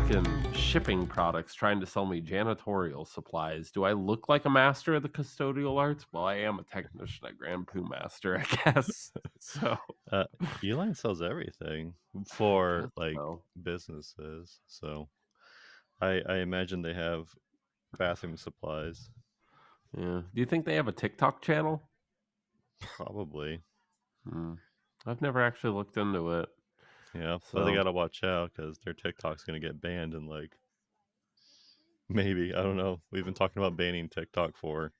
fucking shipping products trying to sell me janitorial supplies. Do I look like a master of the custodial arts? Well, I am a technician at Grand Poo Master, I guess. So, Uh, Uline sells everything I for guess like so. businesses, so I imagine they have bathroom supplies. Yeah. Do you think they have a TikTok channel? Probably, Hmm. I've never actually looked into it. yeah, but they So, gotta watch out because their TikTok's gonna get banned in like maybe I don't know. We've been talking about banning TikTok for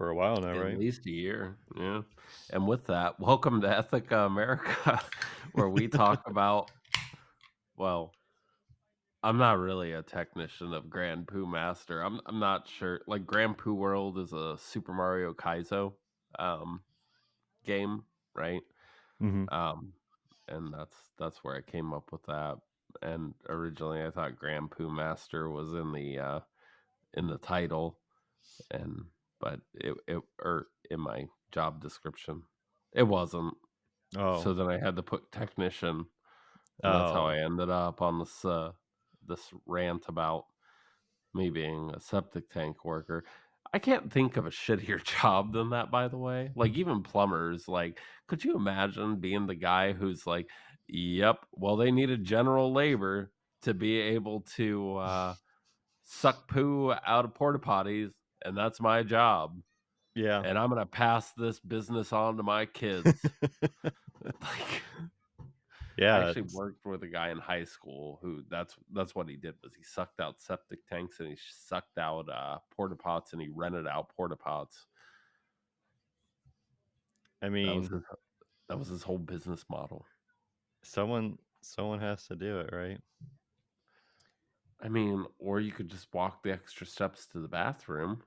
a while now, at right? least a year. Yeah. And with that, welcome to Ethica America, where we talk about, well, I'm not really a technician of Grand Poo Master. I'm not sure. Like Grand Poo World is a Super Mario Kaizo um, game, right? Hmm. Um, and that's where I came up with that. And originally, I thought Grand Poo Master was in the title, and but it or in my job description, it wasn't. Oh, So then I had to put technician, and that's how oh, I ended up on this rant about me being a septic tank worker. I can't think of a shittier job than that, by the way. Like, even plumbers, like, could you imagine being the guy who's like, "Yep, well, they needed general labor to be able to, suck poo out of porta potties, and that's my job, yeah. and I'm gonna pass this business on to my kids." Like, I Yeah, actually worked with a guy in high school who that's what he did was he sucked out septic tanks and he sucked out porta pots and he rented out porta pots. I That was mean, his that was his whole business model. someone has to do it, right? I mean, or you could just walk the extra steps to the bathroom.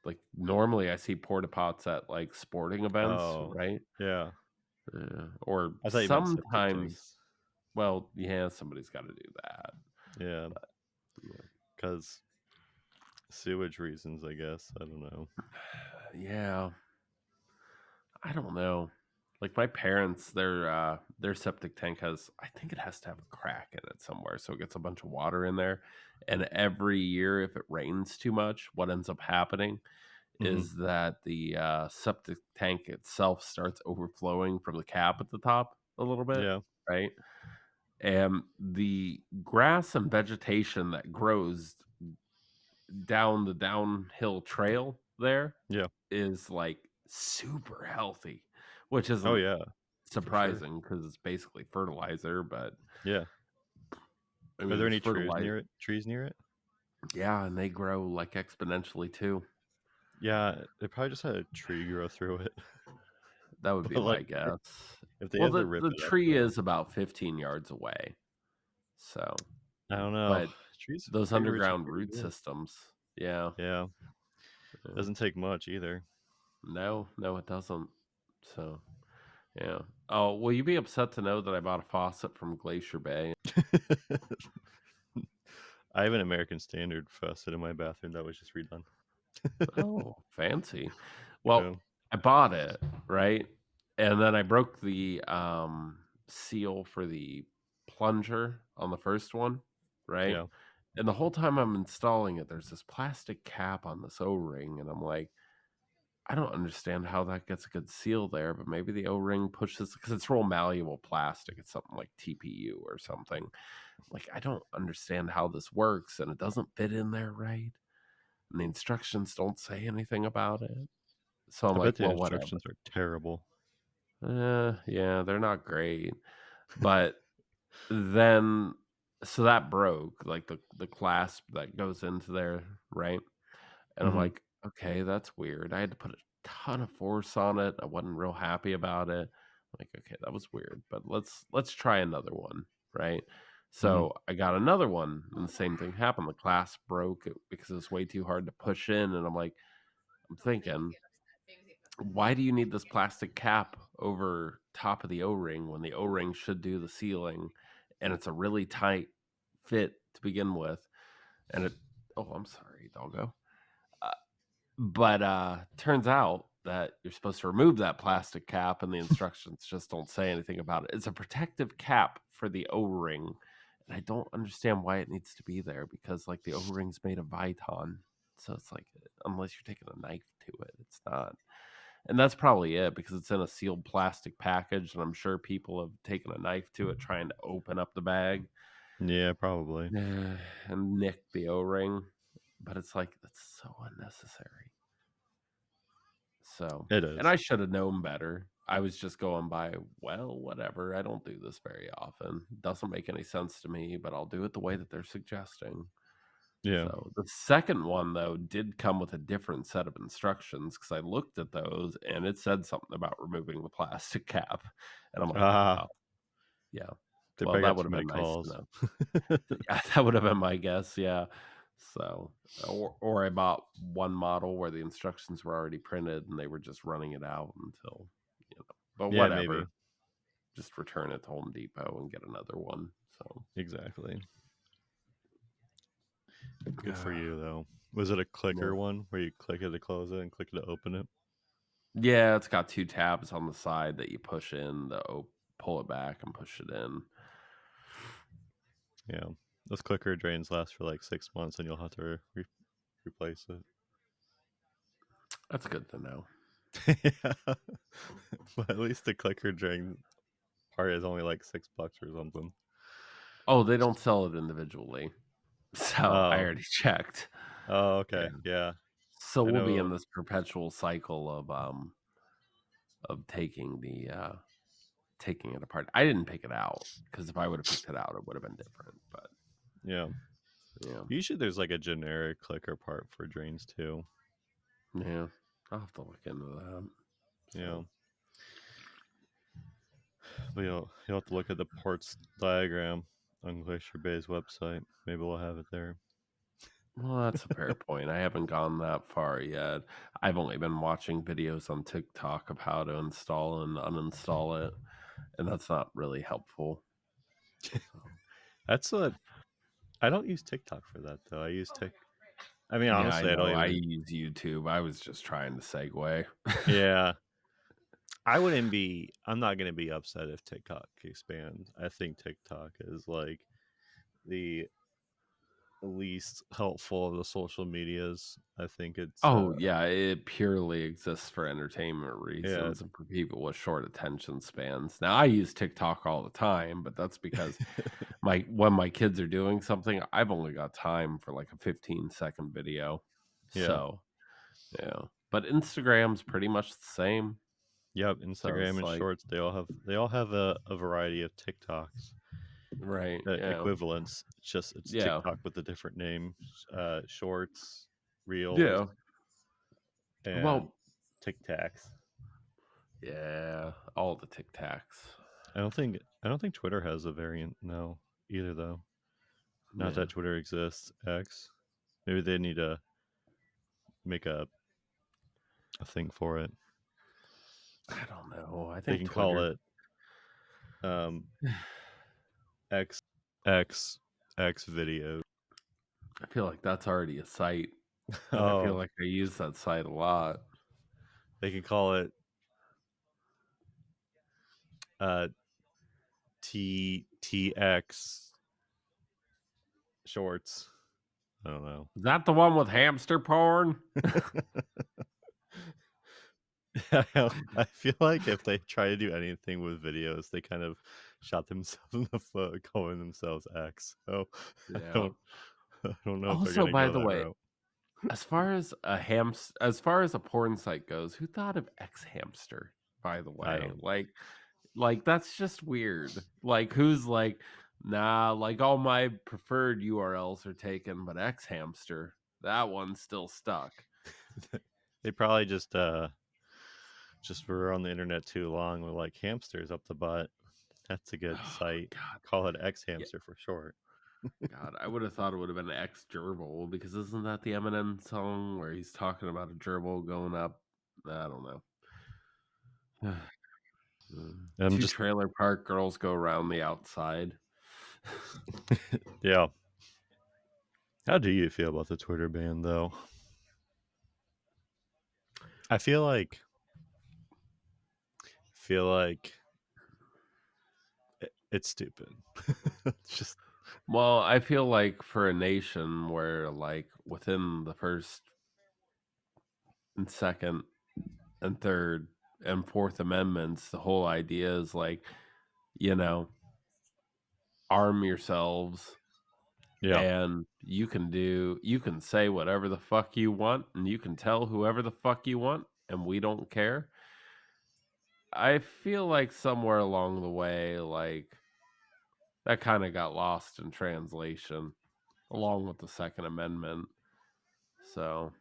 Like normally I see porta pots at like sporting events, Oh, right? yeah. Or I thought you meant septic sometimes, tanks. well, yeah, somebody's got to do that. Yeah, But yeah. because sewage reasons, I guess. I don't know. Yeah, I don't know. Like my parents, their septic tank has I think it has to have a crack in it somewhere, so it gets a bunch of water in there. And every year, if it rains too much, what ends up happening Hmm. is that the septic tank itself starts overflowing from the cap at the top a little bit, Yeah, right? And the grass and vegetation that grows down the downhill trail there yeah. is like super healthy, which Oh, isn't yeah, for sure. surprising because it's basically fertilizer, but Yeah. I Are mean, there it's any fertilizer. trees near it? Yeah, and they grow like exponentially too. Yeah, they probably just had a tree grow through it. That would be But, my like, guess. if they Well, had to the rip the it up, tree though, is about 15 yards away, so I don't know. but Trees those take roots underground pretty root good. systems, yeah, Yeah, yeah. doesn't take much either. No, no, it doesn't. So, yeah. Oh, will you be upset to know that I bought a faucet from Glacier Bay? I have an American Standard faucet in my bathroom that was just redone. Oh, fancy. Well, Yeah. I bought it, right? And then I broke the seal for the plunger on the first one, right? Yeah. And the whole time I'm installing it, there's this plastic cap on this O-ring, and I'm like, I don't understand how that gets a good seal there, but maybe the O-ring pushes because it's real malleable plastic. It's something like TPU or something. Like, I don't understand how this works, and it doesn't fit in there right. And the instructions don't say anything about it. So I'm I bet like, the well, whatever. instructions are terrible. Yeah, they're not great. But then, so that broke, like the clasp that goes into there, right? And I'm Mhm. like, okay, that's weird. I had to put a ton of force on it. I wasn't real happy about it. Like, okay, that was weird, but let's try another one, right? Mhm. So I got another one, and the same thing happened. The clasp broke because it was way too hard to push in, and I'm thinking, why do you need this plastic cap over top of the O-ring when the O-ring should do the sealing and it's a really tight fit to begin with? And it, oh, I'm sorry, doggo. Uh, but turns out that you're supposed to remove that plastic cap and the instructions just don't say anything about it. It's a protective cap for the O-ring, and I don't understand why it needs to be there because like the O-ring's made of Viton, so it's like unless you're taking a knife to it, it's not. And that's probably it because it's in a sealed plastic package, and I'm sure people have taken a knife to it trying to open up the bag Yeah, probably. and nick the O-ring. But it's like that's so unnecessary. So, It and is. I should have known better. I was just going by, well, whatever. I don't do this very often. Doesn't make any sense to me, but I'll do it the way that they're suggesting. Yeah. So the second one though did come with a different set of instructions because I looked at those and it said something about removing the plastic cap, and I'm like, Ah, oh yeah, they well probably that got would too have many been nice to calls. know. Yeah, that would have been my guess. Yeah, so or I bought one model where the instructions were already printed and they were just running it out until but Yeah, whatever. maybe. Just return it to Home Depot and get another one. So Exactly. Good for you, though. Was it a clicker one where you click it to close it and click it to open it? yeah, it's got two tabs on the side that you push in, pull it back and push it in. Yeah. Those clicker drains last for like 6 months and you'll have to replace it. That's good to know. Yeah. But at least the clicker drain part is only like $6 or something. Oh, they don't sell it individually. So I Oh. already checked. Oh, Yeah. okay. Yeah. So I we'll be in know. this perpetual cycle of taking it apart. I didn't pick it out because if I would have picked it out, it would have been different. But Yeah. yeah, Usually there's like a generic clicker part for drains too. yeah, I'll have to look into that. Yeah. So But you'll have to look at the ports diagram on Glacier Bay's website. Maybe we'll have it there. well, that's a fair point. I haven't gone that far yet. I've only been watching videos on TikTok of how to install and uninstall it, and that's not really helpful. So, That's what I don't use TikTok for that though. I use Tik. I mean, yeah, I honestly, I don't know. I even. use YouTube. I was just trying to segue. Yeah, I wouldn't be. I'm not gonna be upset if TikTok expands. I think TikTok is like the least helpful of the social medias. I think it's. Oh, yeah, it purely exists for entertainment Yeah. reasons and for people with short attention spans. Now, I use TikTok all the time, but that's because when my kids are doing something, I've only got time for like a 15-second video. Yeah. So, yeah. But Instagram's pretty much the same. Yep. So Instagram it's and like, Shorts. They all have a variety of TikToks. right, yeah. Equivalents. It's Yeah. TikTok with a different name. Shorts, Reels, Yeah. and Well, TikToks. yeah, all the Tic Tacs. I don't think Twitter has a variant now either though. Not Yeah. that Twitter exists. X. Maybe they need to make a thing for it. I don't know. I They think can call Twitter it um X X X video. I feel like that's already a site, and I feel Oh, like I use that site a lot. they can call it uh TX shorts. I don't know. Is that the one with hamster porn? I feel like if they try to do anything with videos, they kind of shot themselves in the foot calling themselves X. So I Yeah. don't I don't know if they're Also, gonna by go the that way, route. as far as a porn site goes, who thought of X Hamster? By the I way, don't. like that's just weird. Like, who's like, nah, like all my preferred URLs are taken, but X Hamster, that one's still stuck. They probably just were on the internet too long with like hamsters up the butt. That's a good Oh site. God, Call it X yeah, hamster for short. God, I would have thought it would have been X Gerbil because isn't that the Eminem song where he's talking about a gerbil going up? I don't know. I'm Two just trailer park girls go around the outside. yeah. How do you feel about the Twitter ban though? I feel like it's stupid. It's just Well, I feel like for a nation where, like, within the first and second and third and fourth amendments, the whole idea is like, you know, arm yourselves yeah, and you can say whatever the fuck you want and you can tell whoever the fuck you want and we don't care. I feel like somewhere along the way, like that kind of got lost in translation along with the Second Amendment. So,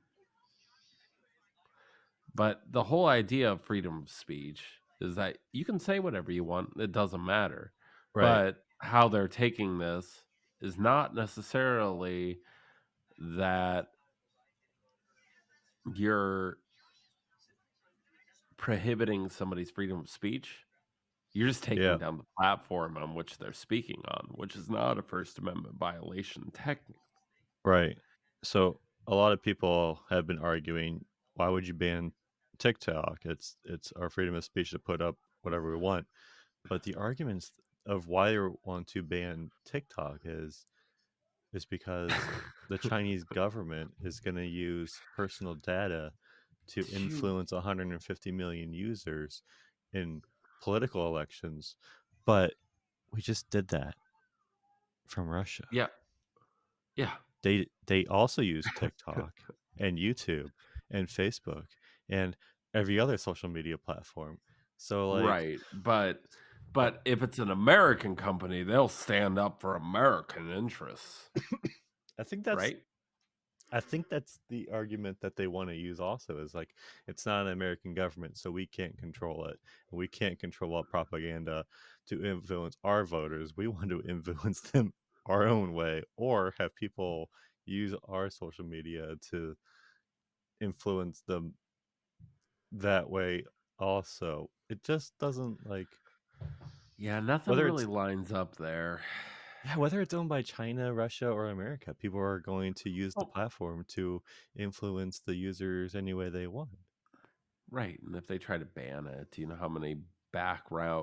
but the whole idea of freedom of speech is that you can say whatever you want, it doesn't matter. right. But how they're taking this is not necessarily that you're prohibiting somebody's freedom of speech. You're just taking Yeah, down the platform on which they're speaking on, which is not a First Amendment violation technically. right. So a lot of people have been arguing, why would you ban TikTok? It's our freedom of speech to put up whatever we want. But the arguments of why they want to ban TikTok is because the Chinese government is going to use personal data to You influence 150 million users in political elections. But we just did that from Russia. yeah, yeah, They also use TikTok and YouTube and Facebook and every other social media platform. So like right. But uh, if it's an American company, they'll stand up for American interests, I think that's right? I think that's the argument that they want to use also is like it's not an American government, so we can't control it. And we can't control what propaganda to influence our voters. We want to influence them our own way or have people use our social media to influence them that way also. It just doesn't like Yeah, nothing whether really it's lines up there. yeah, whether it's owned by China, Russia, or America, people are going to use the Oh, platform to influence the users any way they want. right. And if they try to ban it, do you know how many backdoor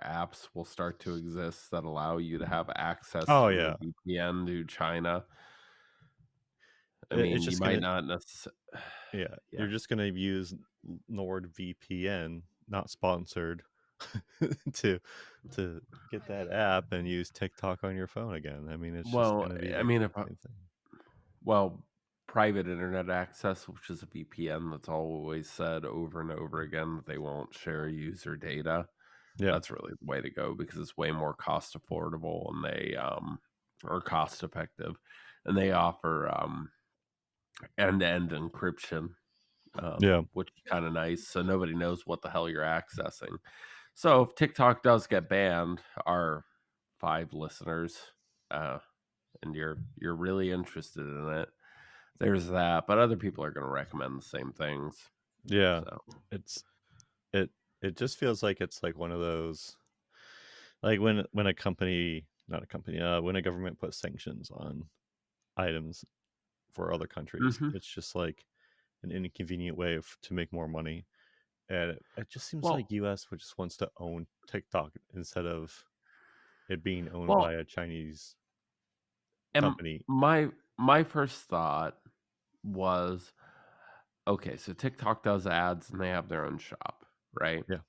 apps will start to exist that allow you to have access Oh through a yeah, VPN to China? I It's mean, you just might gonna not necessarily. yeah, Yeah. you're just gonna use NordVPN, not sponsored, to to get that app and use TikTok on your phone again. I mean, it's just Well, gonna be the I mean, exact same thing. well, private internet access, which is a VPN, that's always said over and over again that they won't share user data. Yeah, That's really the way to go because it's way more cost affordable and they or cost effective, and they offer end to end encryption, yeah, which is kind of nice. So nobody knows what the hell you're accessing. So if TikTok does get banned, our five listeners, uh, and you're really interested in it, there's that. But other people are going to recommend the same things. yeah. So It's it it just feels like it's like one of those like when a company, not a company, when a government puts sanctions on items for other countries, hmm it's just like an inconvenient way to make more money. And it just seems like well, US would just wants to own TikTok instead of it being owned by well, a Chinese and company. my first thought was, okay, so TikTok does ads and they have their own shop, right? Yeah.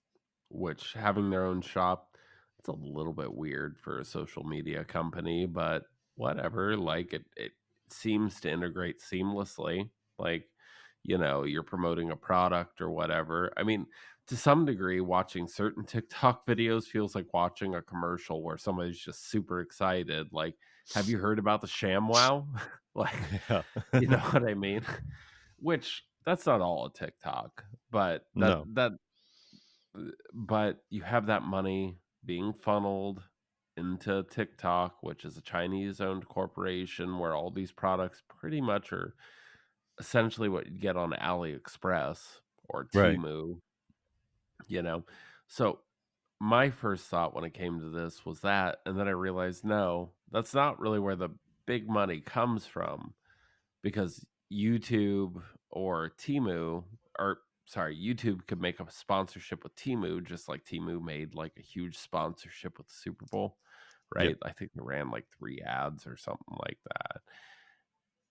Which having their own shop, it's a little bit weird for a social media company, but whatever. Like it seems to integrate seamlessly. Like, you're promoting a product or whatever. I mean, to some degree, watching certain TikTok videos feels like watching a commercial where somebody's just super excited. Like, have you heard about the ShamWow? Like, Yeah. you know what I mean? Which that's not all a TikTok, but No. but you have that money being funneled into TikTok, which is a Chinese owned corporation where all these products pretty much are essentially what you get on AliExpress or Right. Temu, you know. So my first thought when it came to this was that, and then I realized no, that's not really where the big money comes from because YouTube or Temu are sorry, YouTube could make a sponsorship with Temu, just like Temu made like a huge sponsorship with the Super Bowl, Yeah. right? I think they ran like 3 ads or something like that.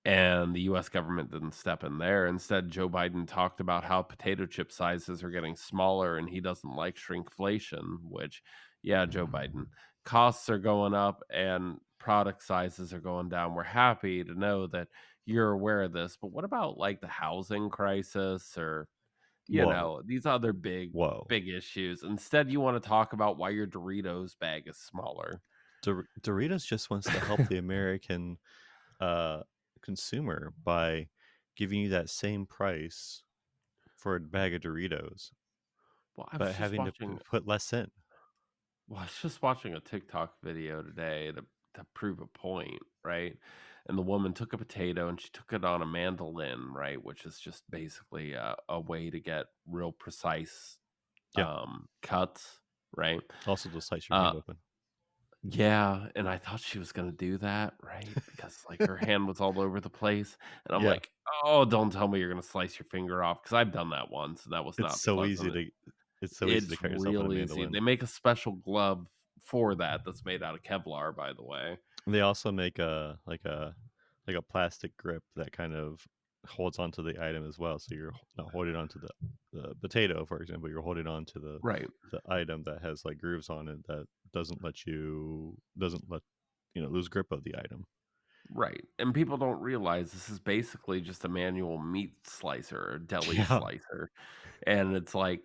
And the US government didn't step in there. Instead, Joe Biden talked about how potato chip sizes are getting smaller and he doesn't like shrinkflation, which, yeah, Joe Biden, costs are going up and product sizes are going down. We're happy to know that you're aware of this. But what about like the housing crisis or, Whoa. these other big, Whoa. big issues? Instead, you want to talk about why your Doritos bag is smaller. Doritos just wants to help the American uh, consumer by giving you that same price for a bag of Doritos, Well, I was but just having to watching put less in. Well, I was just watching a TikTok video today to prove a point, right? And the woman took a potato and she took it on a mandolin, right, which is just basically a way to get real precise Yeah. cuts, right? Also, to slice your Uh, hand open. yeah, and I thought she was gonna do that, right? Because like her hand was all over the place, and I'm Yeah. like, oh, don't tell me you're gonna slice your finger off because I've done that once, and that was It's not so easy pleasant. to it's so easy to It's cut yourself with a real easy. mandolin. They make a special glove for that that's made out of Kevlar, by the way. They also make a plastic grip that kind of holds onto the item as well. So you're not holding onto the potato, for example. You're holding on to Right, the item that has like grooves on it that doesn't let lose grip of the item. right, and people don't realize this is basically just a manual meat slicer or deli Yeah, slicer, and it's like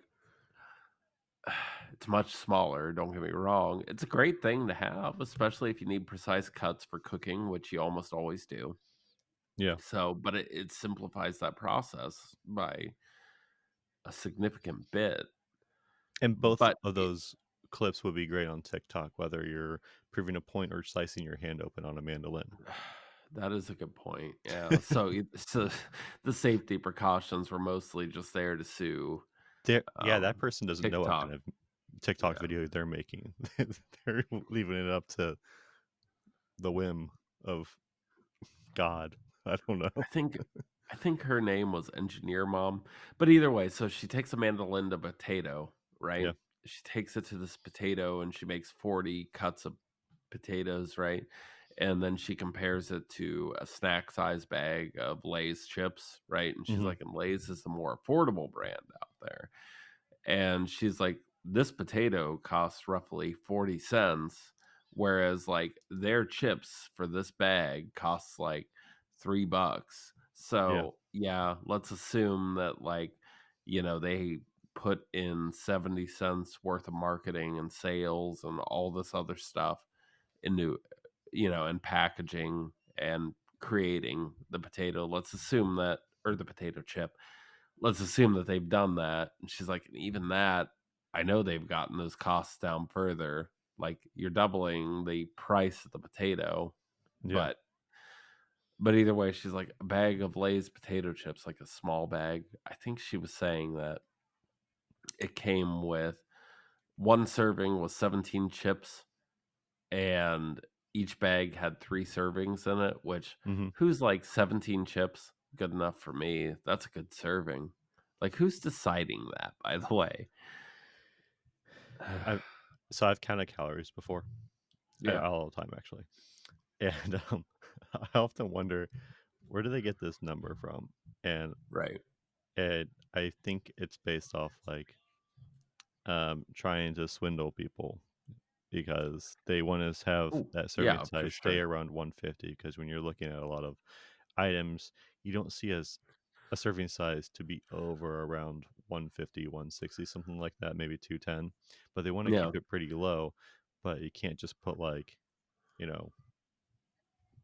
it's much smaller, don't get me wrong. It's a great thing to have, especially if you need precise cuts for cooking, which you almost always do. yeah. So, but it simplifies that process by a significant bit, And both but of those clips would be great on TikTok, whether you're proving a point or slicing your hand open on a mandolin. that is a good point, yeah, so the safety precautions were mostly just there to sue, Yeah, that person doesn't know what TikTok, kind of TikTok yeah. video they're making. They're leaving it up to the whim of God. I don't know. I think I think her name was Engineer Mom, but either way, so she takes a mandolin to potato, right? Yeah. She takes it to this potato and she makes 40 cuts of potatoes, right? And then she compares it to a snack size bag of Lay's chips, right? And she's Mhm. like, and Lay's is the more affordable brand out there. And she's like, this potato costs roughly 40 cents, whereas like their chips for this bag costs like $3. Yeah. So yeah, let's assume that like, they put in 70 cents worth of marketing and sales and all this other stuff into, and packaging and creating the potato. Let's assume that, or the potato chip, let's assume that they've done that. And she's like, even that, I know they've gotten those costs down further. Like you're doubling the price of the potato, Yeah. but either way, she's like a bag of Lay's potato chips, like a small bag. I think she was saying that it came with one serving was 17 chips and each bag had 3 servings in it, which Mhm. who's like 17 chips? Good enough for me. That's a good serving. Like who's deciding that, by the way? I've I've counted calories before, Yeah, all the time actually, and I often wonder where do they get this number from, and right. I think it's based off like trying to swindle people because they want to have Oh, that serving yeah, for size stay sure. around 150 because when you're looking at a lot of items, you don't see as a serving size to be over around 150, 160, something like that, maybe 210. But they want to Yeah. keep it pretty low. But you can't just put like, you know,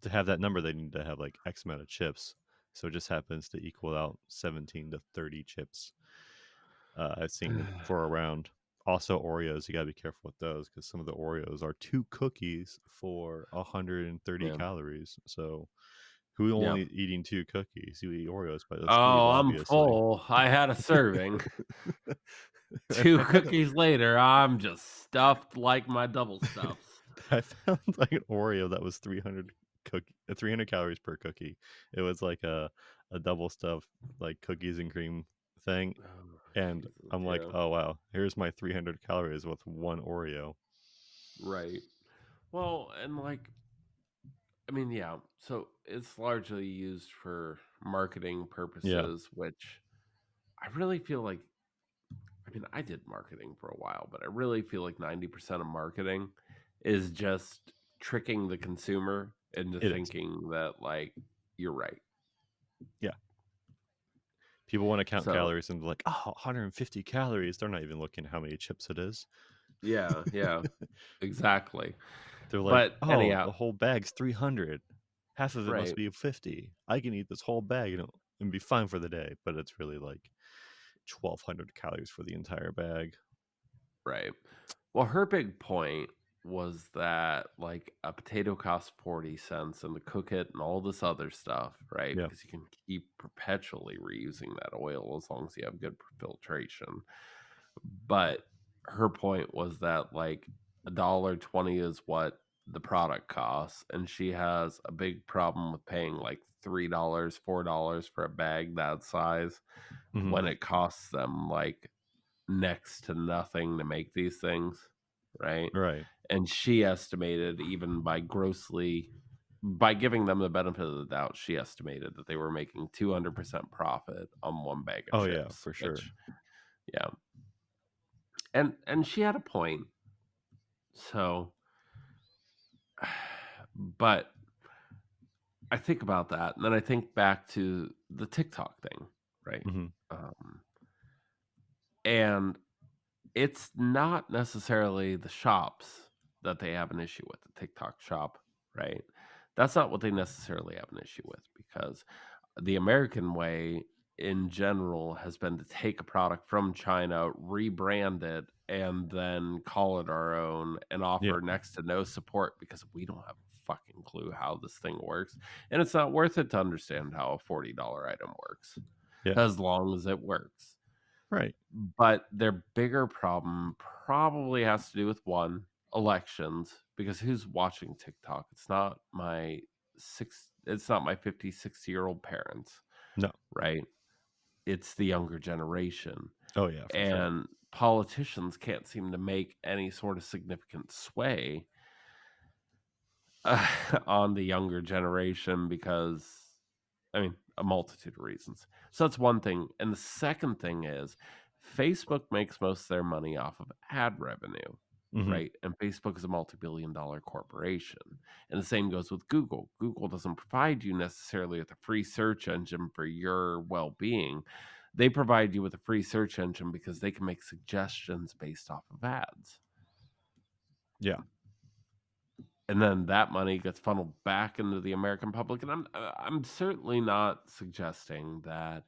to have that number, they need to have like X amount of chips. So it just happens to equal out 17 to 30 chips. I've seen for around. Also, Oreos, you gotta be careful with those because some of the Oreos are 2 cookies for 130 Yeah, calories. So who yeah. only eating 2 cookies? You eat Oreos, but it's Oh, evil, I'm obviously. full. I had a serving. And 2 cookies later, I'm just stuffed like my double stuffs. I found like an Oreo that was 300 calories per cookie. It was like a double stuffed like cookies and cream thing. And Jesus, I'm like, yeah, oh wow, here's my 300 calories with one Oreo. right. Well, and like, I mean, yeah. So it's largely used for marketing Yeah, purposes, which I really feel like. I mean, I did marketing for a while, but I really feel like 90% of marketing is just tricking the consumer into it is. thinking that, like, you're right. Yeah. People want to count So, calories and be like, oh, 150 calories. They're not even looking at how many chips it is. yeah, yeah, exactly. They're like, But oh, anyhow, the whole bag's 300. Half of it must right, be 50. I can eat this whole bag and be fine for the day. But it's really like 1,200 calories for the entire bag. right. Well, her big point was that like a potato costs 40 cents and to cook it and all this other stuff, right? Yeah. Because you can keep perpetually reusing that oil as long as you have good filtration. But her point was that like $1.20 is what the product costs, and she has a big problem with paying like $3, $4 for a bag that size Hmm. when it costs them like next to nothing to make these things, right? Right. And she estimated even by giving them the benefit of the doubt, she estimated that they were making 200% profit on one bag of Oh, yeah, chips, for sure. which yeah. And she had a point. So, but I think about that, and then I think back to the TikTok thing, right? Hmm. Um, and it's not necessarily the shops that they have an issue with, the TikTok shop, right? That's not what they necessarily have an issue with because the American way in general has been to take a product from China, rebrand it, and then call it our own and Yeah. offer next to no support because we don't have a fucking clue how this thing works. And it's not worth it to understand how a $40 item works Yeah. as long as it works. Right. But their bigger problem probably has to do with one, elections, because who's watching TikTok? It's not my 50, 60-year-old parents, No. right? It's the younger generation. Oh, yeah, for sure. And politicians can't seem to make any sort of significant sway on the younger generation because, I mean, a multitude of reasons. So that's one thing. And the second thing is Facebook makes most of their money off of ad revenue, Hmm. right? And Facebook is a multi-billion-dollar corporation. And the same goes with Google. Google doesn't provide you necessarily with a free search engine for your well-being. They provide you with a free search engine because they can make suggestions based off of ads. Yeah. And then that money gets funneled back into the American public. And I'm certainly not suggesting that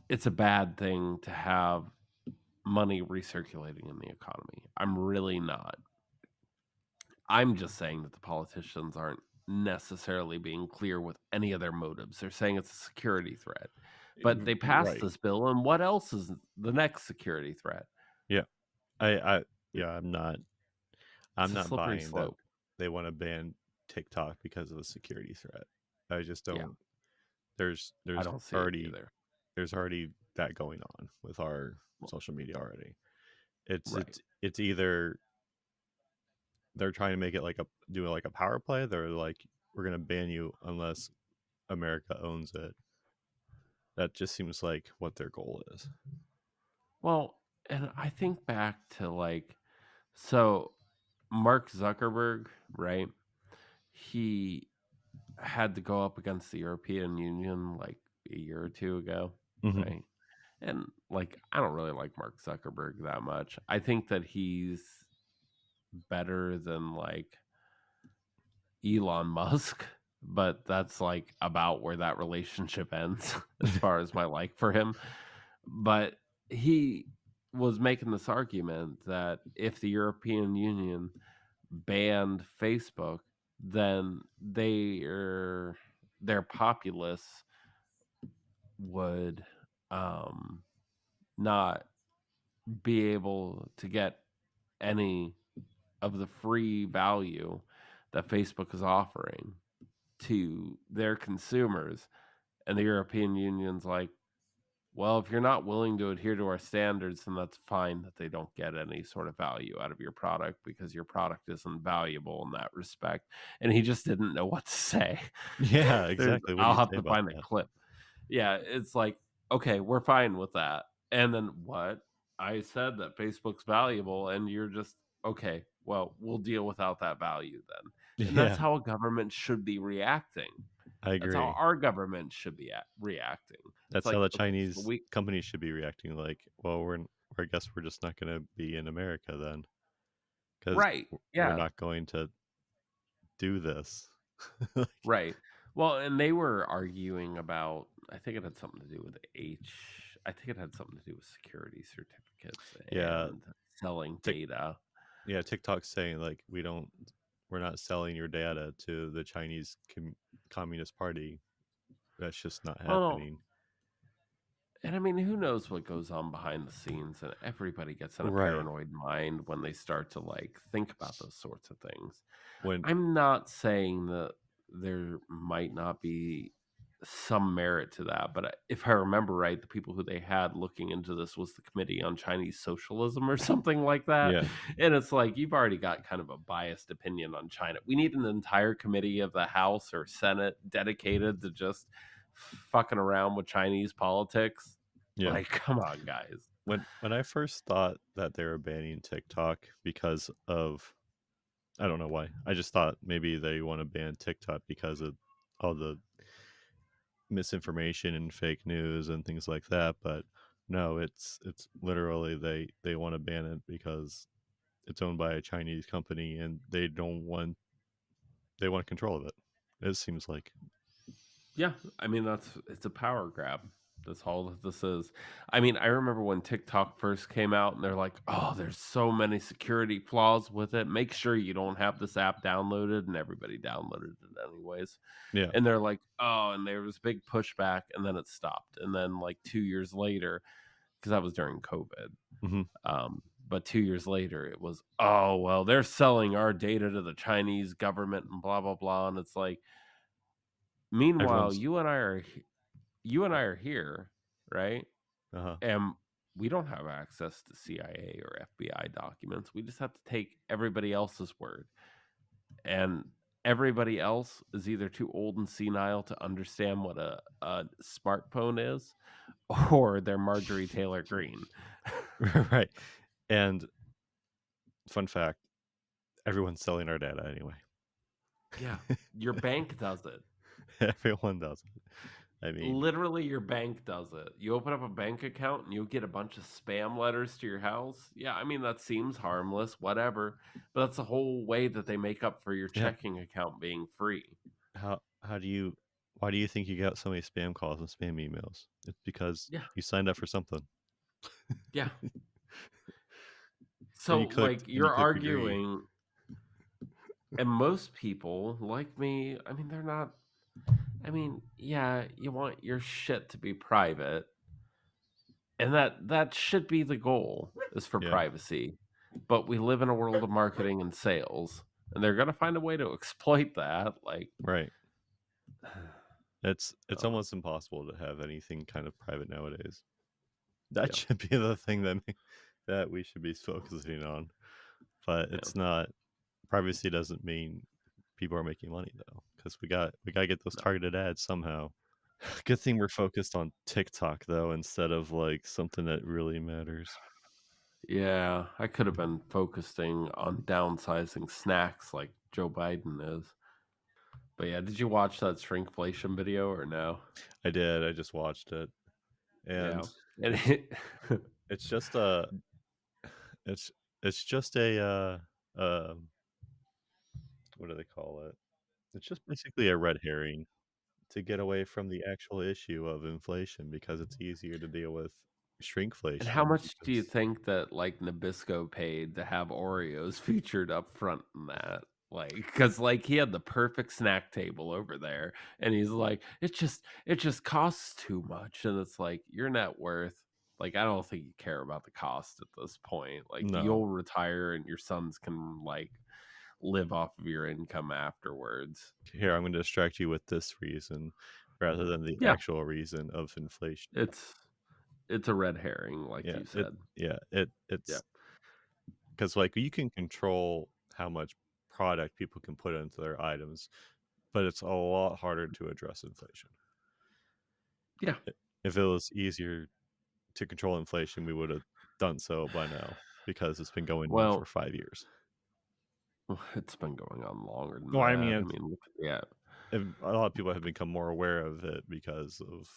it's a bad thing to have money recirculating in the economy. I'm really not. I'm just saying that the politicians aren't necessarily being clear with any of their motives. They're saying it's a security threat. But they passed Right. this bill, and what else is the next security threat? Yeah. I yeah, I'm It's a not slippery buying that slope. they want to ban TikTok because of a security threat. I just Yeah, don't. I There's don't see it already either. that going on with our Well, social media already. It's right. it's it's either they're trying to make it like a do like a power play. They're like, we're gonna ban you unless America owns it. That just seems like what their goal is. Well, and I think back to like, so Mark Zuckerberg, right? He had to go up against the European Union like a year or two ago, Hmm. right? And like, I don't really like Mark Zuckerberg that much. I think that he's better than like Elon Musk, but that's like about where that relationship ends as far as my like for him. But he was making this argument that if the European Union banned Facebook, then their populace would um, not be able to get any of the free value that Facebook is offering to their consumers. And the European Union's like, well, if you're not willing to adhere to our standards, then that's fine that they don't get any sort of value out of your product because your product isn't valuable in that respect. And he just didn't know what to say. Yeah, There's exactly. What do I'll you have say to about find a that? clip. Yeah, it's like, okay, we're fine with that. And then what? I said that Facebook's valuable, and you're just okay. Well, we'll deal without that value then. And that's Yeah, how a government should be reacting. I That's how agree. our government should be reacting. It's That's how like, the okay, so Chinese we companies should be reacting. Like, well, I guess we're just not going to be in America then, because right, we're yeah, not going to do this. Like, right. Well, and they were arguing about. I think it had something to do with I think it had something to do with security certificates yeah, and selling Tik data. yeah, TikTok's saying like we're not selling your data to the Chinese Communist Party. That's just not Well, happening. and I mean, who knows what goes on behind the scenes? And everybody gets in a Right. paranoid mind when they start to like think about those sorts of things. When I'm not saying that there might not be some merit to that, but if I remember right, the people who they had looking into this was the Committee on Chinese Socialism or something like that. yeah, And it's like you've already got kind of a biased opinion on China. We need an entire committee of the House or Senate dedicated to just fucking around with Chinese politics. yeah. Like, come on, guys. When I first thought that they were banning TikTok because of I don't know why. I just thought maybe they want to ban TikTok because of all the misinformation and fake news and things like that, but no, it's literally they want to ban it because it's owned by a Chinese company and they want control of it. It seems like. Yeah, I mean it's a power grab. That's all that this is. I mean, I remember when TikTok first came out and they're like, "Oh, there's so many security flaws with it. Make sure you don't have this app downloaded." And everybody downloaded it anyways. Yeah. And they're like, "Oh," and there was big pushback and then it stopped. And then like 2 years later, because that was during COVID. Hmm. But 2 years later it was, "Oh, well, they're selling our data to the Chinese government and blah blah blah." And it's like, meanwhile, Everyone's you and I are here, right? uh-huh. And we don't have access to CIA or FBI documents. We just have to take everybody else's word. And everybody else is either too old and senile to understand what a smartphone is, or they're Marjorie Taylor Greene. Right. And fun fact, everyone's selling our data anyway. Yeah. Your bank does it. Everyone does it. I mean, Literally, your bank does it. You open up a bank account and you'll get a bunch of spam letters to your house. Yeah, I mean, that seems harmless, whatever. But that's the whole way that they make up for your yeah. checking account being free. How do you why do you think you got so many spam calls and spam emails? It's because Yeah, you signed up for something yeah. and So, like, you you're clicked agree. arguing, and most people, like me, I mean, they're not. I mean, yeah, you want your shit to be private, and that should be the goal, is for Yeah, privacy. But we live in a world of marketing and sales, and they're gonna find a way to exploit that. Like, right. It's oh, almost impossible to have anything kind of private nowadays. That yeah, should be the thing that we should be focusing on. But yeah, it's not. Privacy doesn't mean people are making money though, because we got to get those no. targeted ads somehow. Good thing we're focused on TikTok though, instead of like something that really matters. Yeah, I could have been focusing on downsizing snacks like Joe Biden is. But yeah, did you watch that shrinkflation video or no? I did. I just watched it, Yeah. and And it's it's just a it's it's just a what do they call it? It's just basically a red herring to get away from the actual issue of inflation because it's easier to deal with and how shrinkflation much do you because think that, like, Nabisco paid to have Oreos featured up front in that? Like, because like, he had the perfect snack table over there, and he's like, "It just costs too much," and it's like, your net worth like, I don't think you care about the cost at this point. Like, no. you'll retire and your sons can, like, live off of your income afterwards. Here, I'm going to distract you with this reason rather than the Yeah, actual reason of inflation. it's It's a red herring, like Yeah, you said. Yeah. it's because like you can control how much product people can put into their items, but it's a lot harder to address inflation. Yeah. If it was easier to control inflation, we would have done so by now because it's been going on for Well, 5 years. it's been going on longer than Well, I that. mean, I mean, look at yeah. a lot of people have become more aware of it because of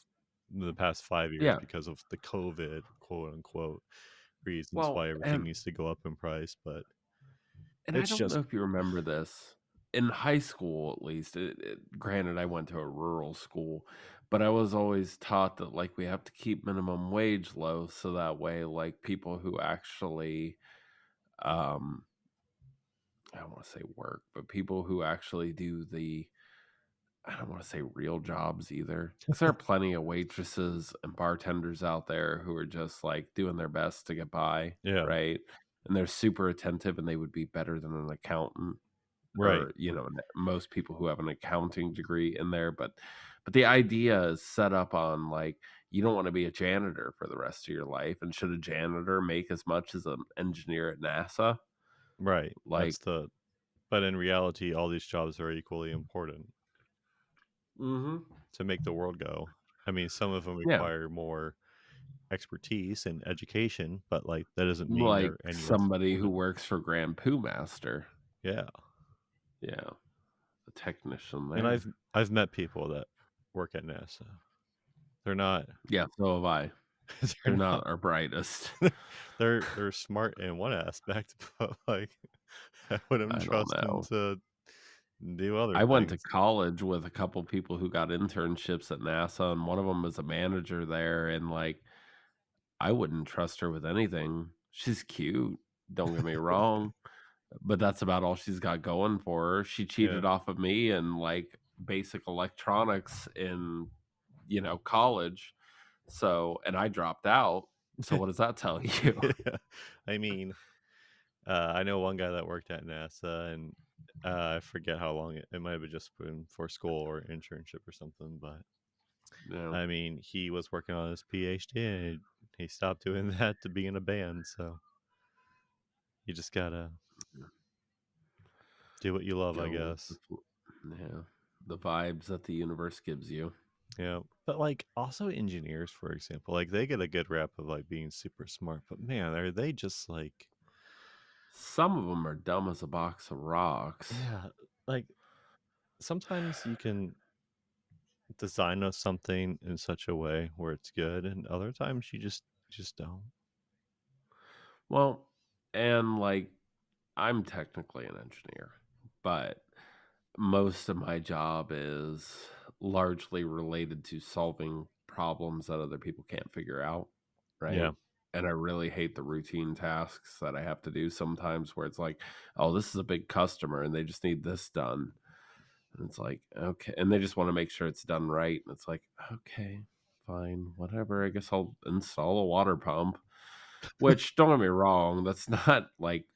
the past 5 years Yeah. because of the COVID quote unquote reasons Well, why everything needs to go up in price. But and I it's don't know just if you remember this. In high school, at least, granted, I went to a rural school, but I was always taught that like we have to keep minimum wage low so that way, like people who actually, um, I don't want to say work, but people who actually do the, I don't want to say real jobs either, because there are plenty of waitresses and bartenders out there who are just like doing their best to get by, yeah, right? And they're super attentive, and they would be better than an accountant right, or most people who have an accounting degree in there, but the idea is set up on like you don't want to be a janitor for the rest of your life, and should a janitor make as much as an engineer at NASA? right. Like, That's the but in reality, all these jobs are equally important mhm, to make the world go. I mean, some of them yeah, require more expertise and education, but like that doesn't mean like they're any less somebody who important. works for Grand Poo Master, Yeah. yeah, a technician And there. I've met people that work at NASA. They're not Yeah, so have I. they're They're not not our brightest. they're smart in one aspect, but like I wouldn't I don't trust them know. to do other I went to things. college with a couple people who got internships at NASA, and one of them is a manager there, and, like, I wouldn't trust her with anything. She's cute, don't get me wrong, but that's about all she's got going for her. She Yeah. cheated off of me in, like, basic electronics in, college, so and I dropped out, so what does that tell you? Yeah. I mean, I know one guy that worked at NASA and I forget how long it might have just been for school or internship or something, but Yeah. I mean, he was working on his PhD and he stopped doing that to be in a band. So you just gotta do what you love, I Go with the guess. yeah, the vibes that the universe gives you. Yeah. But like also engineers, for example, like they get a good rap of like being super smart, but man, are they just like, Some of them are dumb as a box of rocks. yeah, like sometimes you can design something in such a way where it's good, and other times you just don't. Well, and, like, I'm technically an engineer, but most of my job is largely related to solving problems that other people can't figure out, right? Yeah. And I really hate the routine tasks that I have to do sometimes where it's like, "Oh, this is a big customer and they just need this done." And it's like, "Okay," and they just wanna make sure it's done right, and it's like, "Okay, fine, whatever, I guess I'll install a water pump." Which, don't get me wrong, that's not, like,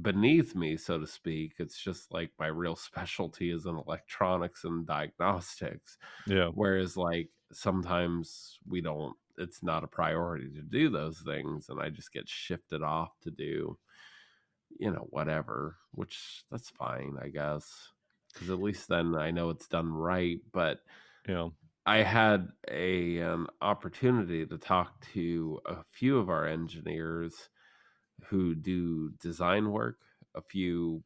beneath me, so to speak, it's just, like, my real specialty is in electronics and diagnostics, Yeah. whereas, like, sometimes we don't it's not a priority to do those things, and I just get shifted off to do, whatever, which that's fine, I guess, because at least then I know it's done right, but Yeah. I had an opportunity to talk to a few of our engineers who do design work a few,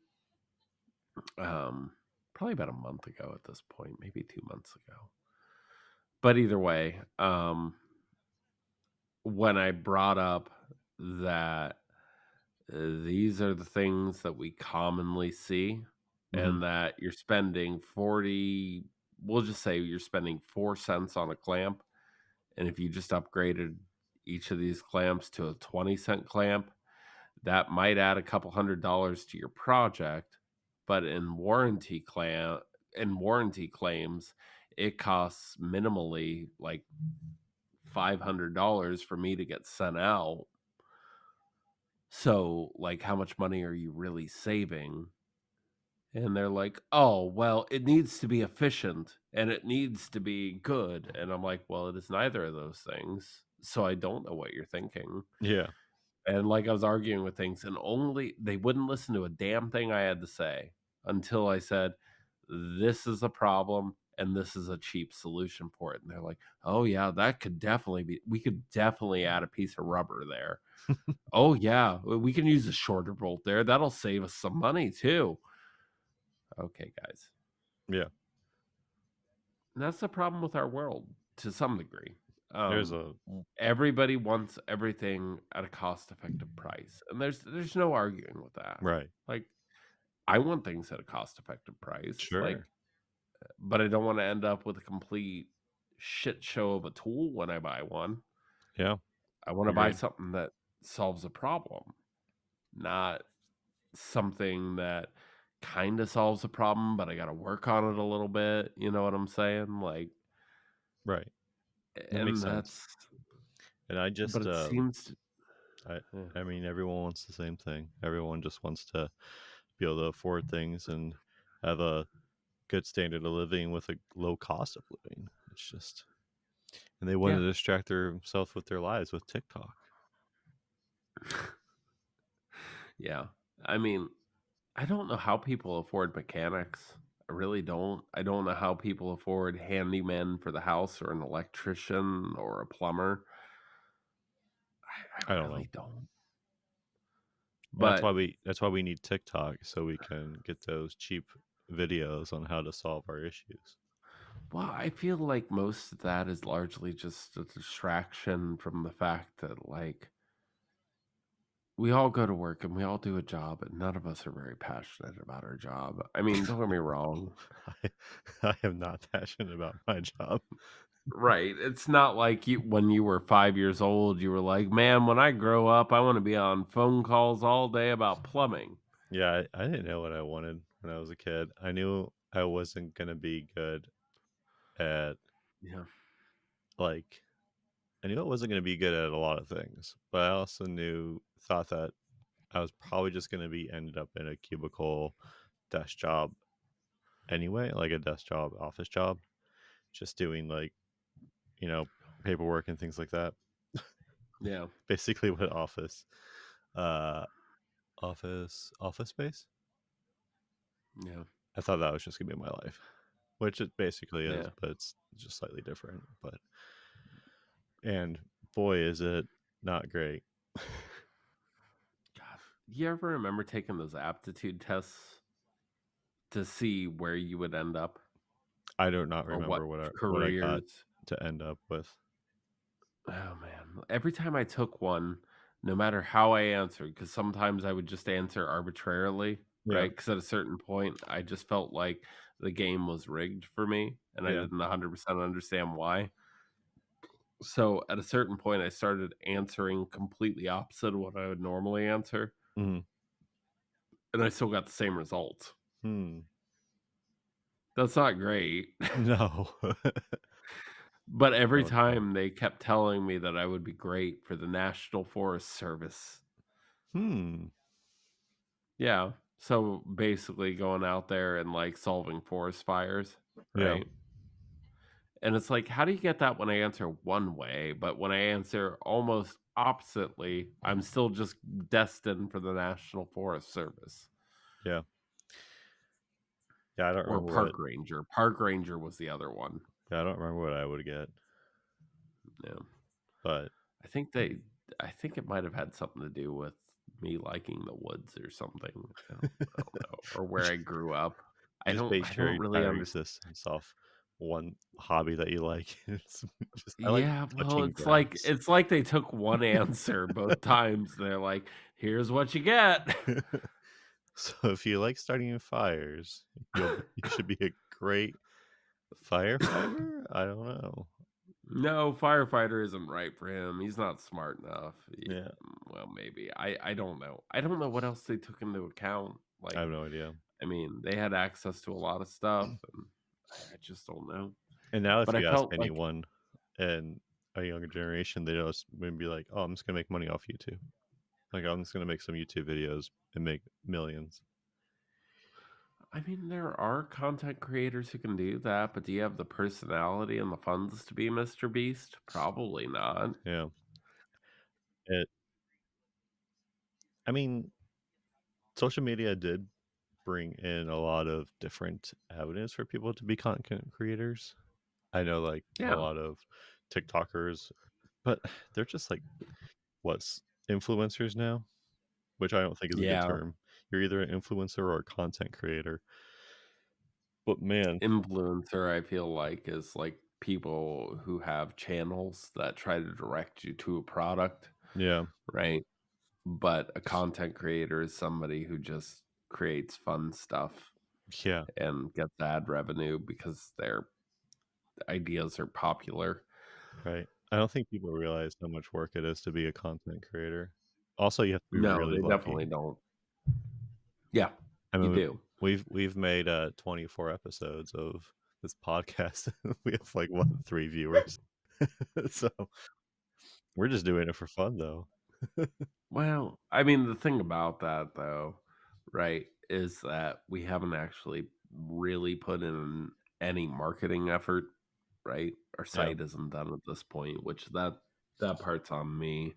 um, probably about a month ago at this point, maybe 2 months ago. But either way, when I brought up that these are the things that we commonly see Mhm. and that you're spending 40 we'll just say you're spending 4 cents on a clamp, and if you just upgraded each of these clamps to a 20-cent clamp, that might add a couple $100 to your project, but in warranty claims, it costs minimally like $500 for me to get sent out. So, like, how much money are you really saving? And they're like, "Oh, well, it needs to be efficient and it needs to be good." And I'm like, "Well, it is neither of those things." so I don't know what you're thinking. Yeah. And, like, I was arguing with things, and only they wouldn't listen to a damn thing I had to say until I said, "This is a problem, and this is a cheap solution for it." And they're like, "Oh, yeah, that could definitely be we could definitely add a piece of rubber there. Oh, yeah, we can use a shorter bolt there. That'll save us some money too." Okay, guys. Yeah. And that's the problem with our world to some degree. There's a Everybody wants everything at a cost-effective price, and there's no arguing with that. right. Like, I want things at a cost-effective price, like, Sure. but I don't wanna end up with a complete shit show of a tool when I buy one. Yeah. I wanna buy Agreed. something that solves a problem, not something that kinda solves a problem, but I gotta work on it a little bit, you know what I'm saying? Like, Right. That makes and sense. that's And I but just it seems to I yeah. I mean everyone wants the same thing. Everyone just wants to be able to afford things and have a good standard of living with a low cost of living. It's just and they want Yeah. to distract themselves with their lives with TikTok. Yeah. I mean, I don't know how people afford mechanics. I really don't. I don't know how people afford handymen for the house or an electrician or a plumber. I I don't know. really don't. That's why But, we need TikTok so we can get those cheap videos on how to solve our issues. well, I feel like most of that is largely just a distraction from the fact that, like, we all go to work and we all do a job, and none of us are very passionate about our job. I mean, don't get me wrong. I, I am not passionate about my job. Right, it's not like you when you were 5 years old, you were like, "Man, when I grow up, I wanna be on phone calls all day about plumbing." Yeah, I didn't know what I wanted when I was a kid. I knew I wasn't gonna be good at Yeah, like I knew I wasn't gonna be good at a lot of things, but I also thought that I was probably just gonna be ended up in a cubicle desk job anyway, like a desk job, office job, just doing like, you know, paperwork and things like that. yeah, Basically what uh office space. yeah, I thought that was just gonna be my life, which it basically is, yeah. but it's just slightly different. But and boy, is it not great. God, you ever remember taking those aptitude tests to see where you would end up I do not or what remember what I got careers? to end up with. Oh, man. Every time I took one, no matter how I answered, because sometimes I would just answer arbitrarily, Yeah, right? Because at a certain point, I just felt like the game was rigged for me, and I yeah. didn't 100% understand why. So at a certain point, I started answering completely opposite of what I would normally answer, Mhm. and I still got the same results. Hmm. That's not great. No. But every No, it's not. time they kept telling me that I would be great for the National Forest Service. Hmm. Yeah. So basically going out there and like solving forest fires, Yeah. right? And it's like, how do you get that when I answer one way, but when I answer almost oppositely, I'm still just destined for the National Forest Service Yeah. Yeah, I don't or remember what park ranger. Park ranger was the other one. yeah, I don't remember what I would get, Yeah. but I think they I think it might have had something to do with me liking the woods or something. I don't know, or where I grew up. just I base your don't really entire understand. existence off one hobby that you like. It's just I like Yeah, well, touching grass. it's like they took one answer both times. They're like, "Here's what you get." So if you like starting fires, you should be a great firefighter? I don't know. No, firefighter isn't right for him. He's not smart enough. Yeah, Well, maybe. I don't know. I don't know what else they took into account. I Like, have no idea. I mean, they had access to a lot of stuff, and I just don't know. And now if But I you ask felt like anyone in a younger generation, they just would be like, "Oh, I'm just gonna make money off YouTube. Like, I'm just gonna make some YouTube videos and make millions." I mean, there are content creators who can do that, but do you have the personality and the funds to be Mr. Beast? Probably not. Yeah. It I mean, social media did bring in a lot of different avenues for people to be content creators. I know like a Yeah. lot of TikTokers, but they're just like what's influencers now, which I don't think is a good Yeah. term. You're either an influencer or a content creator. But man, Influencer, I feel like, is like people who have channels that try to direct you to a product, yeah, right? But a content creator is somebody who just creates fun stuff yeah, and gets ad revenue because their ideas are popular. right. I don't think people realize how much work it is to be a content creator. Also, you have to be No, really they lucky. definitely don't. Yeah, I you mean, do. we've made 24 episodes of this podcast. We have like what 3 viewers, so we're just doing it for fun, though. Well, I mean, the thing about that, though, right, is that we haven't actually really put in any marketing effort, right? Our Yeah, site isn't done at this point, which that part's on me.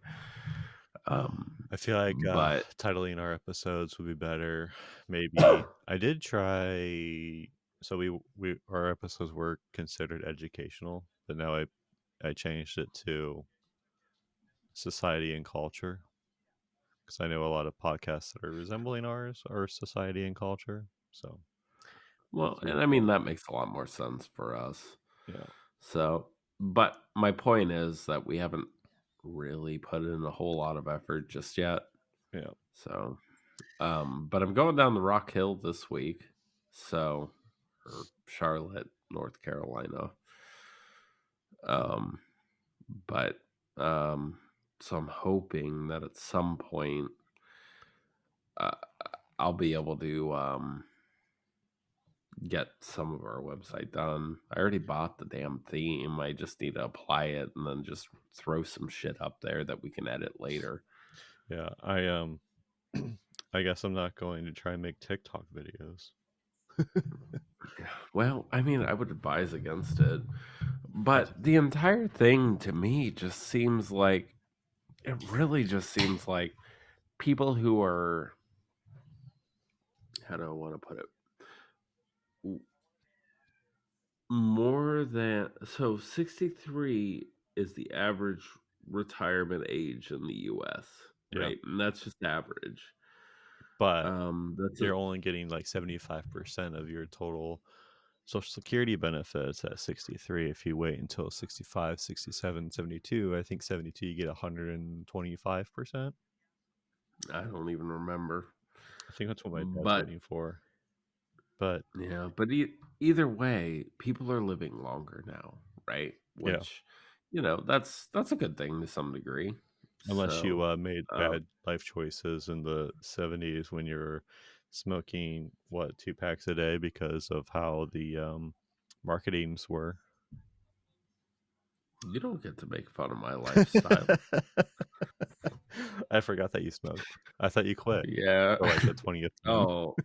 I feel like But titling our episodes would be better. Maybe I did try. So we our episodes were considered educational, but now I changed it to society and culture because I know a lot of podcasts that are resembling ours are society and culture. So well, so we and I feel mean that makes a lot more sense for us. yeah, So, but my point is that we haven't really put in a whole lot of effort just yet. yeah. So, but I'm going down the Rock Hill this week. So, or Charlotte, North Carolina. Um, but so I'm hoping that at some point uh, I'll be able to get some of our website done. I already bought the damn theme. I just need to apply it and then just throw some shit up there that we can edit later. Yeah, I guess I'm not going to try and make TikTok videos. Well, I mean, I would advise against it. I d But the entire thing to me just seems like it really just seems like people who are, how do I want to put it? More than, so 63 is the average retirement age in the US, yeah, right? And that's just average. but That's a you're only getting like 75% of your total social security benefits at 63. If you wait until 65, 67, 72, I think 72 you get 125%. I don't even remember. I think that's what my dad's But waiting for. But yeah, but either way, people are living longer now, right? yeah, Which, that's a good thing to some degree. unless you So, made um, bad life choices in the 70s when you're smoking what 2 packs a day because of how the marketings were. you don't get to make fun of my lifestyle. I forgot that you smoked. I thought you quit Yeah. for like the 20th time. Oh,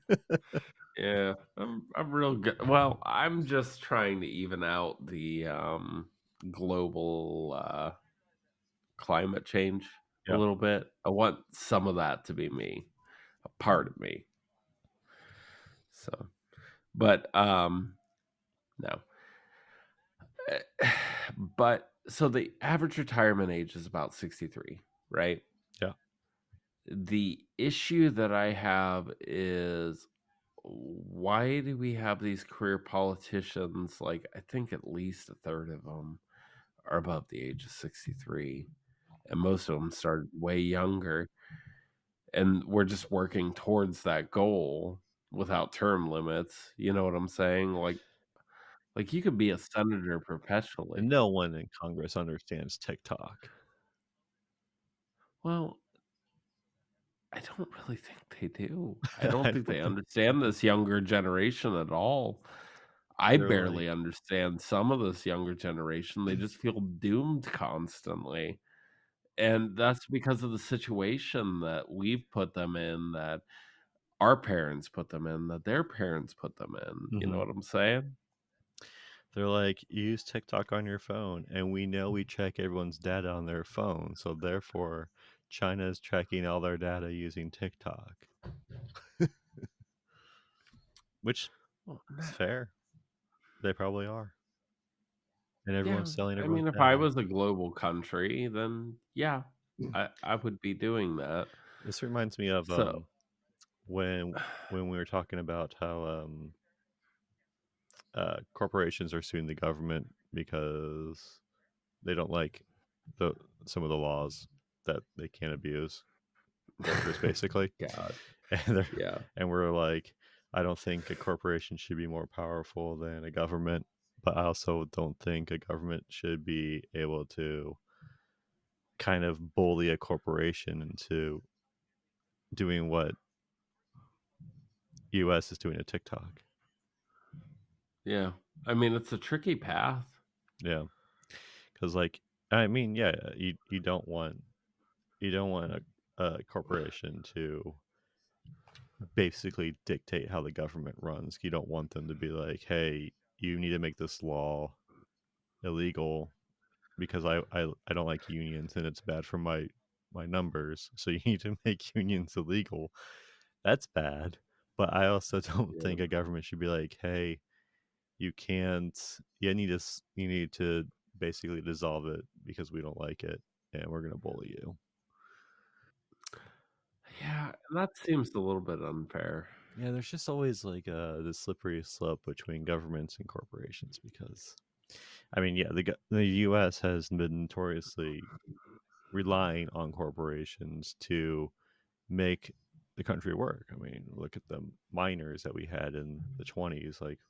yeah. I'm real good. Well, I'm just trying to even out the global climate change a Yeah. little bit. I want some of that to be me, a part of me. So, but no. But so the average retirement age is about 63, right? Yeah. The issue that I have is, why do we have these career politicians? Like, I think at least a third of them are above the age of 63, and most of them started way younger. And we're just working towards that goal without term limits. You know what I'm saying? Like you could be a senator perpetually. And no one in Congress understands TikTok. Well, I don't really think they do. I don't I think don't they think understand this younger generation at all. I they're like barely understand some of this younger generation. They just feel doomed constantly. And that's because of the situation that we've put them in, that our parents put them in, that their parents put them in. You know Hmm. what I'm saying? They're like, use TikTok on your phone, and we know we check everyone's data on their phone, so therefore, China is tracking all their data using TikTok, which Well, is fair. They probably are, and yeah. everyone's selling I everyone's mean, if I data. was a global country, then yeah, I would be doing that. This reminds me of So, when we were talking about how corporations are suing the government because they don't like the some of the laws that they can't abuse workers basically. God, and they're yeah. and we're like, I don't think a corporation should be more powerful than a government, but I also don't think a government should be able to kind of bully a corporation into doing what US is doing to TikTok. Yeah. I mean, it's a tricky path. Yeah, because like, I mean, yeah, you don't want a corporation to basically dictate how the government runs. You don't want them to be like, hey, you need to make this law illegal because I don't like unions and it's bad for my numbers. So you need to make unions illegal. That's bad. But I also don't Yeah. think a government should be like, hey, you can't. You need to basically dissolve it because we don't like it and we're gonna bully you. Yeah, and that seems a little bit unfair. Yeah, there's just always like this slippery slope between governments and corporations because, I mean, yeah, the U.S. has been notoriously relying on corporations to make the country work. I mean, look at the miners that we had in the 20s. Like,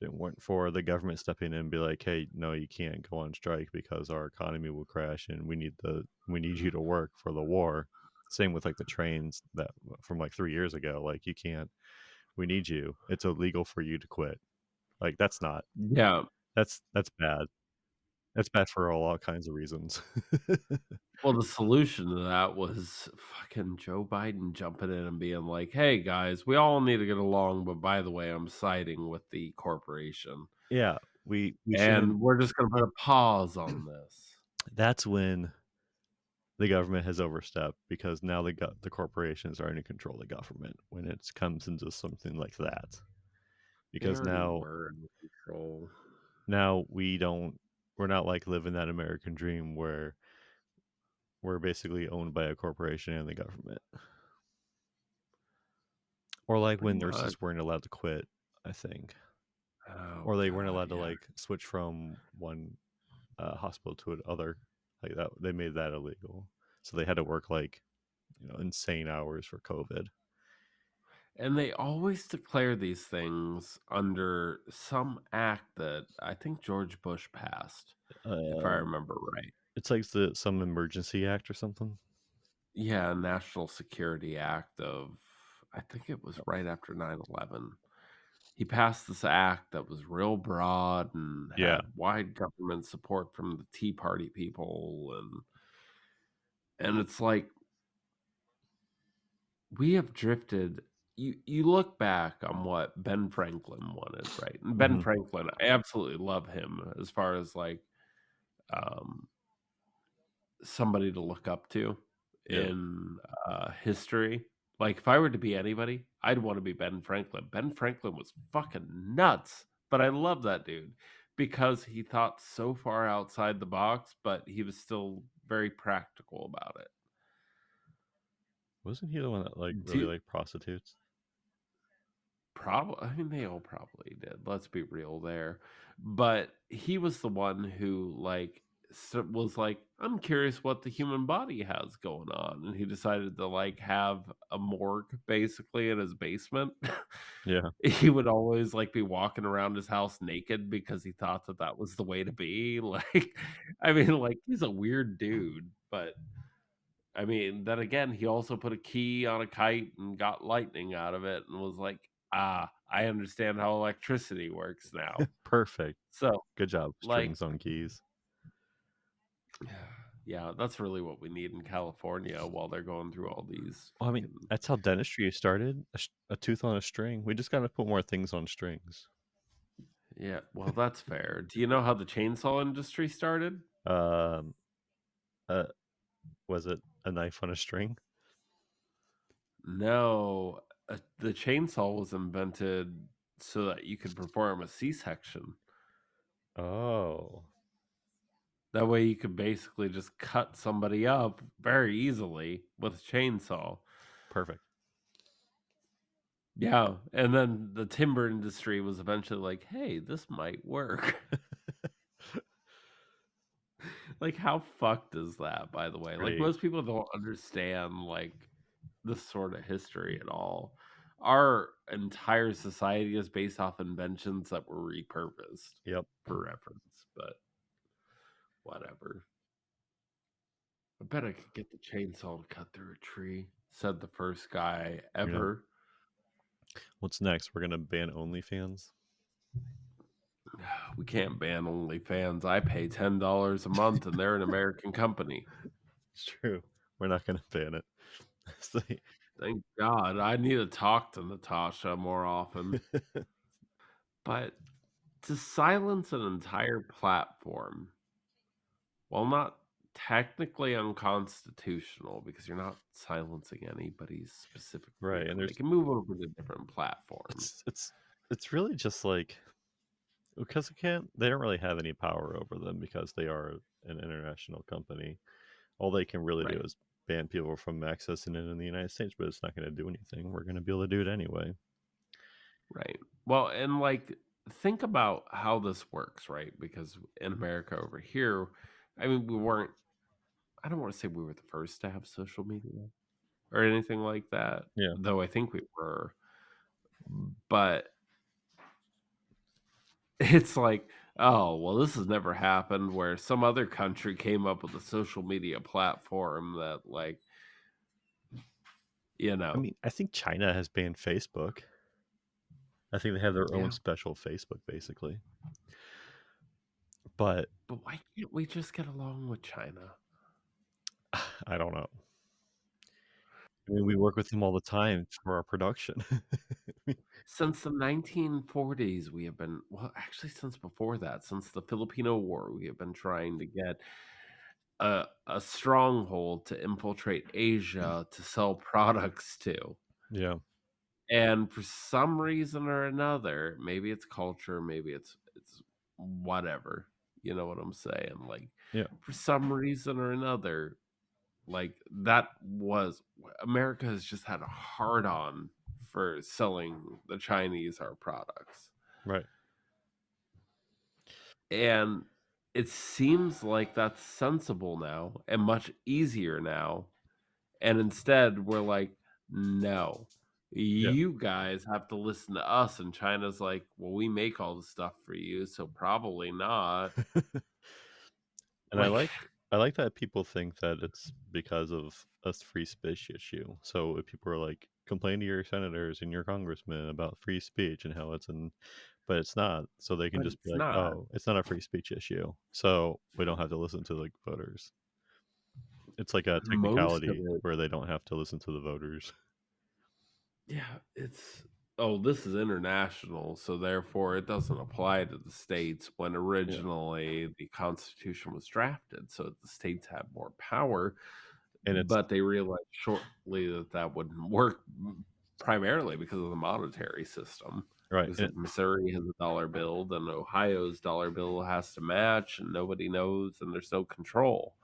if it weren't for the government stepping in and be like, "Hey, no, you can't go on strike because our economy will crash, and we need you to work for the war." Same with like the trains that from like 3 years ago. Like, you can't. We need you. It's illegal for you to quit. Like, that's not. Yeah. That's bad. That's bad for all kinds of reasons. Well, the solution to that was fucking Joe Biden jumping in and being like, "Hey guys, we all need to get along, but by the way, I'm siding with the corporation, Yeah, we shouldn't. and we're just gonna put a pause on this." That's when the government has overstepped because now the corporations are in control of the government when it comes into something like that. They Because already were in control. now we're not like living that American dream where we're basically owned by a corporation and the government. Or like Pretty when much. nurses weren't allowed to quit, I think. Oh Or they weren't god, allowed to yeah. like switch from one hospital to another. Like that, they made that illegal. So they had to work like, insane hours for COVID. And they always declare these things under some act that I think George Bush passed, if I Uh, remember right. it's like some emergency act or something. Yeah, National Security Act of I think it was right after 9/11. He passed this act that was real broad and Yeah. had wide government support from the Tea Party people, and it's like we have drifted. You look back on what Ben Franklin wanted, right? And Ben Hmm. Franklin, I absolutely love him as far as like um, somebody to look up to Yeah. in history. Like if I were to be anybody, I'd want to be Ben Franklin. Ben Franklin was fucking nuts, but I love that dude because he thought so far outside the box, but he was still very practical about it. Wasn't he the one that like really Do liked prostitutes? Probably, I mean, they all probably did. Let's be real there. But he was the one who, like, was like, I'm curious what the human body has going on. And he decided to, like, have a morgue basically in his basement. Yeah. He would always, like, be walking around his house naked because he thought that that was the way to be. Like, I mean, like, he's a weird dude, but I mean, then again, he also put a key on a kite and got lightning out of it and was like, "Ah, I understand how electricity works now." Perfect. So, Good job. like Strings on keys. Yeah, that's really what we need in California while they're going through all these Well, I mean, fucking. that's how dentistry started. A tooth on a string. We just got to put more things on strings. Yeah, well, that's fair. Do you know how the chainsaw industry started? Um, uh, was it a knife on a string? No, the chainsaw was invented so that you could perform a C-section. Oh, That way you could basically just cut somebody up very easily with a chainsaw. perfect. Yeah, and then the timber industry was eventually like, "Hey, this might work." Like, how fucked is that, by the way? Like, Pretty. most people don't understand, like, this sort of history at all. Our entire society is based off inventions that were repurposed Yep. for reference, but whatever. I bet I could get the chainsaw to cut through a tree, said the first guy You know, ever. what's next? We're gonna ban OnlyFans. We can't ban OnlyFans. I pay $10 a month and they're an American company. It's true. We're not gonna ban it. It's like- Thank God. I need to talk to Natasha more often. But to silence an entire platform, while not technically unconstitutional, because you're not silencing anybody's specific right, and freedom, they there's can move over to different platforms. it's it's it's really just like because they don't really have any power over them because they are an international company. All they can really do Right, is ban people from accessing it in the United States, but it's not going to do anything. We're going to be able to do it anyway. right. Well, and like, think about how this works, right? Because in America over here, I mean, we weren't, I don't want to say we were the first to have social media or anything like that, Yeah, though I think we were. But it's like, oh, well, this has never happened where some other country came up with a social media platform that, like, you I know, mean, I think China has banned Facebook. I think they have their own yeah. special Facebook, basically. But But why can't we just get along with China? I don't know. I mean, we work with them all the time for our production. Since the 1940s, we have been, well, actually, since before that, since the Filipino War, we have been trying to get a stronghold to infiltrate Asia to sell products to. Yeah, And for some reason or another, maybe it's culture, maybe it's whatever. You know what I'm saying? Like, yeah, for some reason or another, like that was America has just had a hard on for selling the Chinese our products. right. And it seems like that's sensible now and much easier now. And instead, we're like, no, Yeah. you guys have to listen to us. And China's like, well, we make all the stuff for you, so probably not. And Like, I like that people think that it's because of a free speech issue. So if people are like, complain to your senators and your congressmen about free speech and how but it's not. So they can but just be it's like, not. oh, it's not a free speech issue. So we don't have to listen to the voters. It's like a Most of technicality it, where they don't have to listen to the voters. yeah, it's, oh, this is international, so therefore it doesn't apply to the states when Yeah. originally the Constitution was drafted. So the states have more power. And it's But they realized shortly that that wouldn't work, primarily because of the monetary system. right. Because if Missouri has a dollar bill, then Ohio's dollar bill has to match, and nobody knows, and there's no control.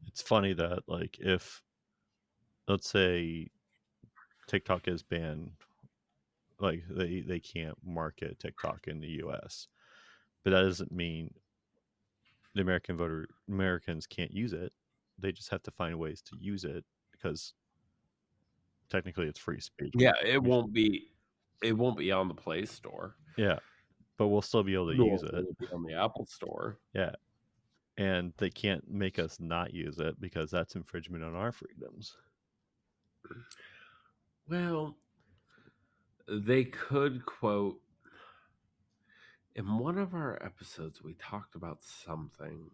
It's funny that like if let's say TikTok is banned, like they can't market TikTok in the US. But that doesn't mean the Americans can't use it. They just have to find ways to use it because technically it's free speech. Yeah, it won't be on the Play Store, Yeah, but we'll still be able to nor use it. will it be on the Apple Store. Yeah, and they can't make us not use it because that's infringement on our freedoms. Well, they could quote in one of our episodes, we talked about something,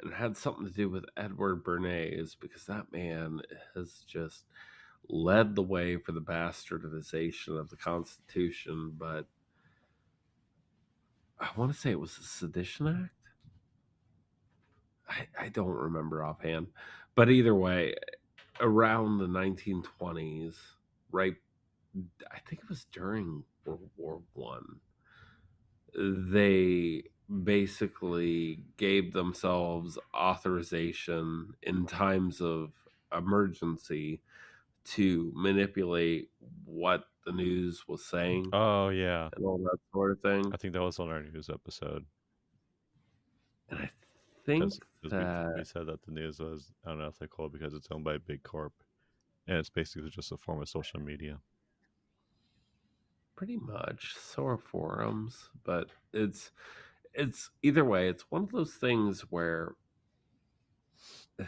and it had something to do with Edward Bernays because that man has just led the way for the bastardization of the Constitution. But I want to say it was the Sedition Act. I don't remember offhand, but either way, around the 1920s, right? I think it was during World War I. They basically gave themselves authorization in times of emergency to manipulate what the news was saying Oh yeah, and all that sort of thing. I think that was on our news episode And I think because we that said that the news was unethical because it's owned by a big corp, and it's basically just a form of social media. pretty much so are forums, but it's either way, it's one of those things where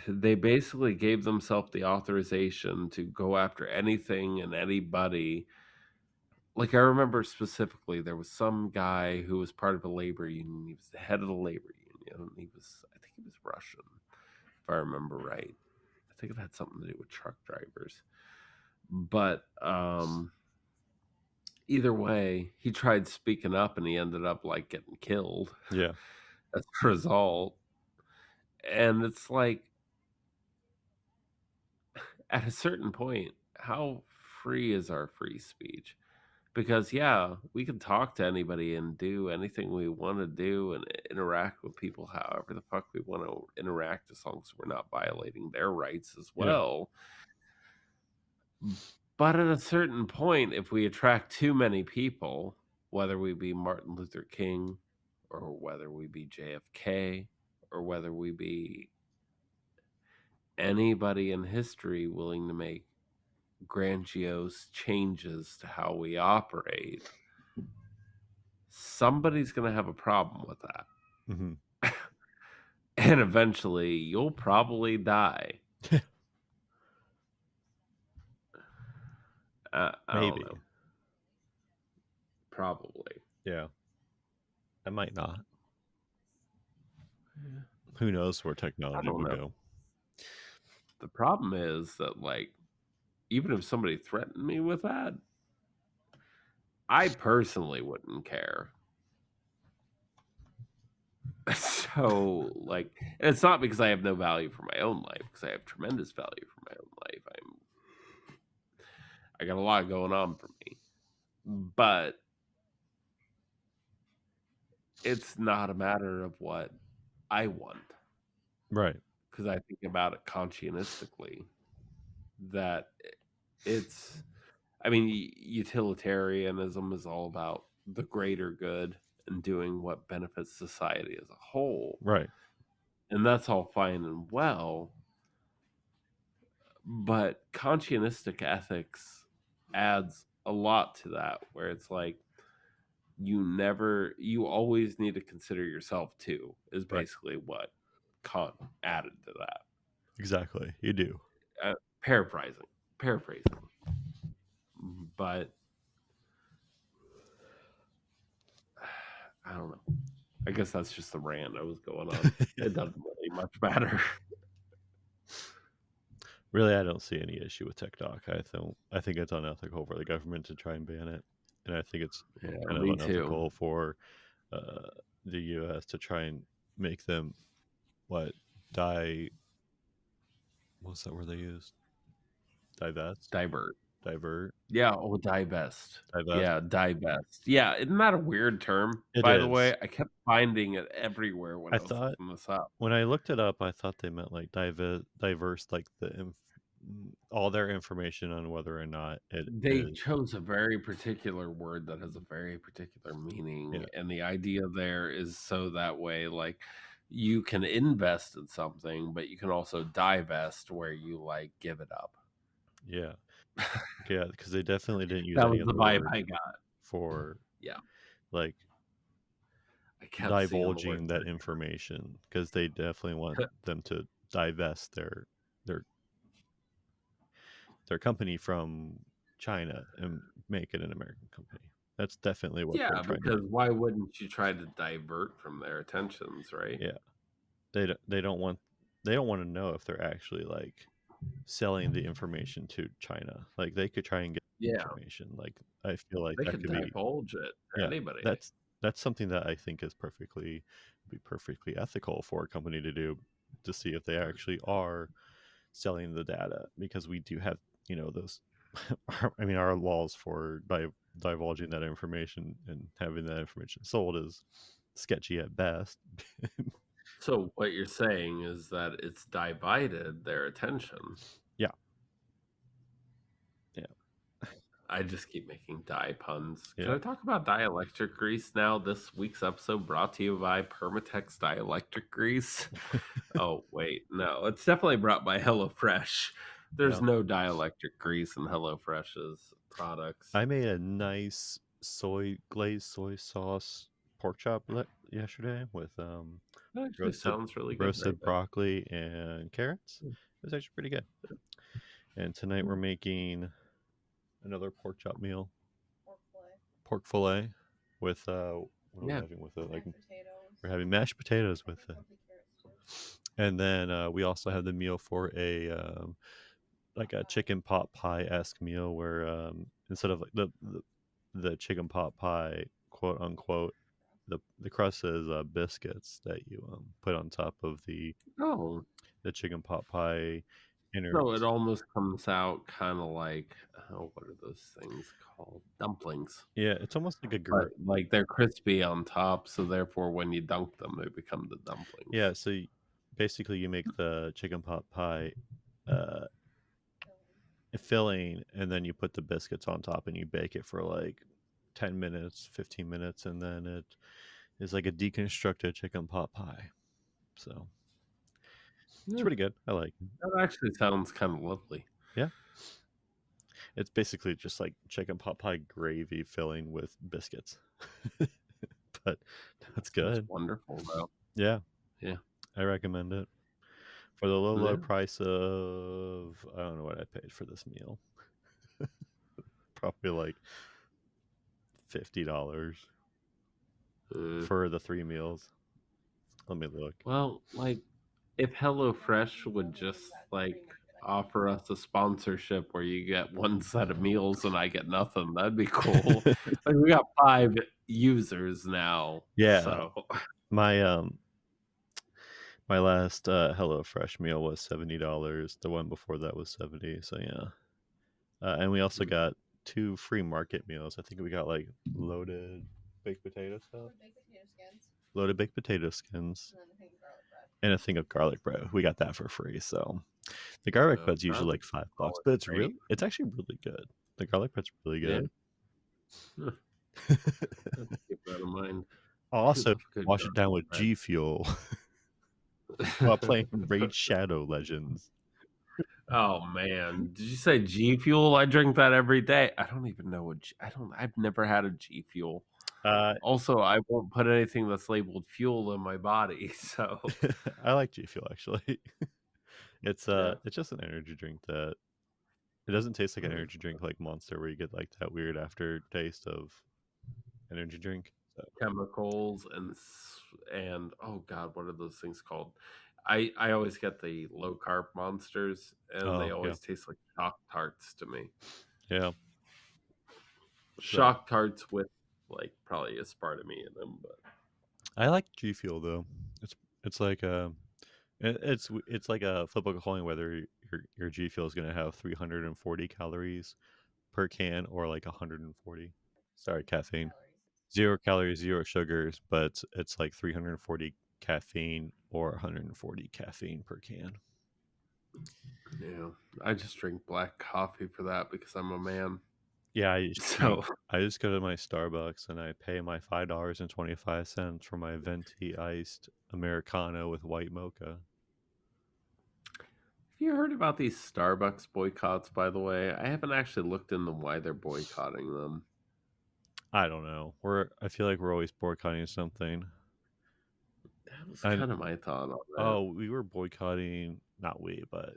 they basically gave themselves the authorization to go after anything and anybody. Like I remember specifically, there was some guy who was part of a labor union. He was the head of the labor union. I think he was Russian, if I remember right. I think it had something to do with truck drivers. But either way, he tried speaking up and he ended up like getting killed Yeah, as a result. And it's like, at a certain point, how free is our free speech? Because yeah, we can talk to anybody and do anything we want to do and interact with people however the fuck we want to interact, as long as we're not violating their rights as yeah, well. But at a certain point, if we attract too many people, whether we be Martin Luther King or whether we be JFK or whether we be anybody in history willing to make grandiose changes to how we operate, somebody's going to have a problem with that. hmm And eventually you'll probably die. I don't maybe. know. Probably. Yeah, I might not. Yeah. Who knows where I technology don't will know. go? The problem is that, like, even if somebody threatened me with that, I personally wouldn't care. So, like, and it's not because I have no value for my own life, because I have tremendous value for my own life. I got a lot going on for me. But it's not a matter of what I want, Right. because I think about it conscientistically that it's, I mean, utilitarianism is all about the greater good and doing what benefits society as a whole. Right. And that's all fine and well. But conscientistic ethics adds a lot to that, where it's like, you always need to consider yourself too, is Right. basically what Kant added to that. Exactly. You do. Uh, paraphrasing, but I don't know. I guess that's just the rant I was going on. It doesn't really much matter. Really, I don't see any issue with TikTok. I think it's unethical for the government to try and ban it, and I think it's Yeah, kind of me too. unethical for uh, the U.S. to try and make them what die. What's that word they used? Divest, Divert. divert, Yeah, oh, divest. divest. Yeah, divest. Yeah, isn't that a weird term, It by the is. way? I kept finding it everywhere when I I was thought looking this up. when I looked it up, I thought they meant like diverse, like all their information on whether or not it They is. chose a very particular word that has a very particular meaning, Yeah, and the idea there is so that way, like, you can invest in something, but you can also divest where you, like, give it up. yeah, yeah. Because they definitely didn't use That any was the other vibe word I got. for Yeah, like I kept seeing the word divulging that information because they definitely want them to divest their their company from China and make it an American company. That's definitely what they're Yeah, trying to because do. why wouldn't you try to divert from their attentions, right? Yeah. they don't want they don't want to know if they're actually like selling the information to China. Like they could try and get Yeah, information. Like I feel like they that could could be divulge it to yeah. anybody. That's something that I think is perfectly ethical for a company to do to see if they actually are selling the data because we do have those I mean our laws for divulging that information and having that information sold is sketchy at best. So what you're saying is that it's divided their attention. Yeah, yeah, I just keep making dye puns. Can yeah. I talk about dielectric grease now? This week's episode brought to you by Permatex Dielectric Grease. Oh, wait, no, it's definitely brought by HelloFresh. Yeah. There's no dielectric grease in HelloFresh's products. I made a nice glazed soy sauce pork chop yesterday with That actually roasted sounds really good right roasted now. broccoli and carrots. It was actually pretty good. And tonight we're making another pork chop meal, pork fillet with what are we Yeah. having with it? Like we're having mashed potatoes with it. And then we also have the meal for a like a chicken pot pie esque meal where instead of like the chicken pot pie quote unquote the crust is biscuits that you put on top of Oh, the chicken pot pie so it innards. almost comes out kind of like, oh, what are those things called? Dumplings. Yeah, it's almost like a But like they're crispy on top, so therefore when you dunk them, they become the dumplings. yeah. So basically, you make the chicken pot pie uh, filling, and then you put the biscuits on top, and you bake it for like 10 minutes, 15 minutes, and then it is like a deconstructed chicken pot pie. So it's Yeah, pretty good. I like it. that actually sounds kind of lovely. Yeah, it's basically just like chicken pot pie gravy filling with biscuits, but That that's sounds good. wonderful, though. Yeah, Yeah, I recommend it for the low yeah. price of I don't know what I paid for this meal. Probably like $50 Uh, for the 3 meals. Let me look. well, like if HelloFresh would just like offer us a sponsorship where you get one set of meals and I get nothing, that'd be cool. Like we got 5 users now, Yeah, so my my last HelloFresh meal was $70. The one before that was 70. So yeah, and we also got 2 free market meals. I think we got like baked potato stuff, loaded baked potato skins, and a thing of garlic bread. We got that for free. So the garlic bread's usually garlic like $5, solid but great. it's actually really good. The garlic bread's really Yeah, good. huh, have to keep that in mind. I'll Do also love good wash it down garlic with bread. G Fuel while playing Raid Shadow Legends. Oh man, did you say G Fuel? I drink that every day. I don't even know I don't. I've never had a G Fuel. Uh, Also, I won't put anything that's labeled fuel in my body. So I like G Fuel actually. yeah, It's just an energy drink that it doesn't taste like an uh, energy drink like Monster where you get like that weird aftertaste of energy drink. So, chemicals and oh god, what are those things called? I always get the low carb monsters, and they oh yeah, always taste like shock tarts to me. yeah. So Shock tarts with like probably aspartame in them, but I like G Fuel though. It's like it's like a flip of a coin whether your G Fuel is gonna have 340 calories per can or like 140. Sorry, caffeine. 0 calories, 0 sugars, but it's like 340 caffeine or 140 caffeine per can. yeah, I just drink black coffee for that because I'm a man. Yeah, So I just go to my Starbucks and I pay my $5.25 for my venti iced Americano with white mocha. have you heard about these Starbucks boycotts, by the way? I haven't actually looked into why they're boycotting them. I don't know. I feel like we're always boycotting something. That was And kind of my thought on that. oh, we were boycotting, not we, but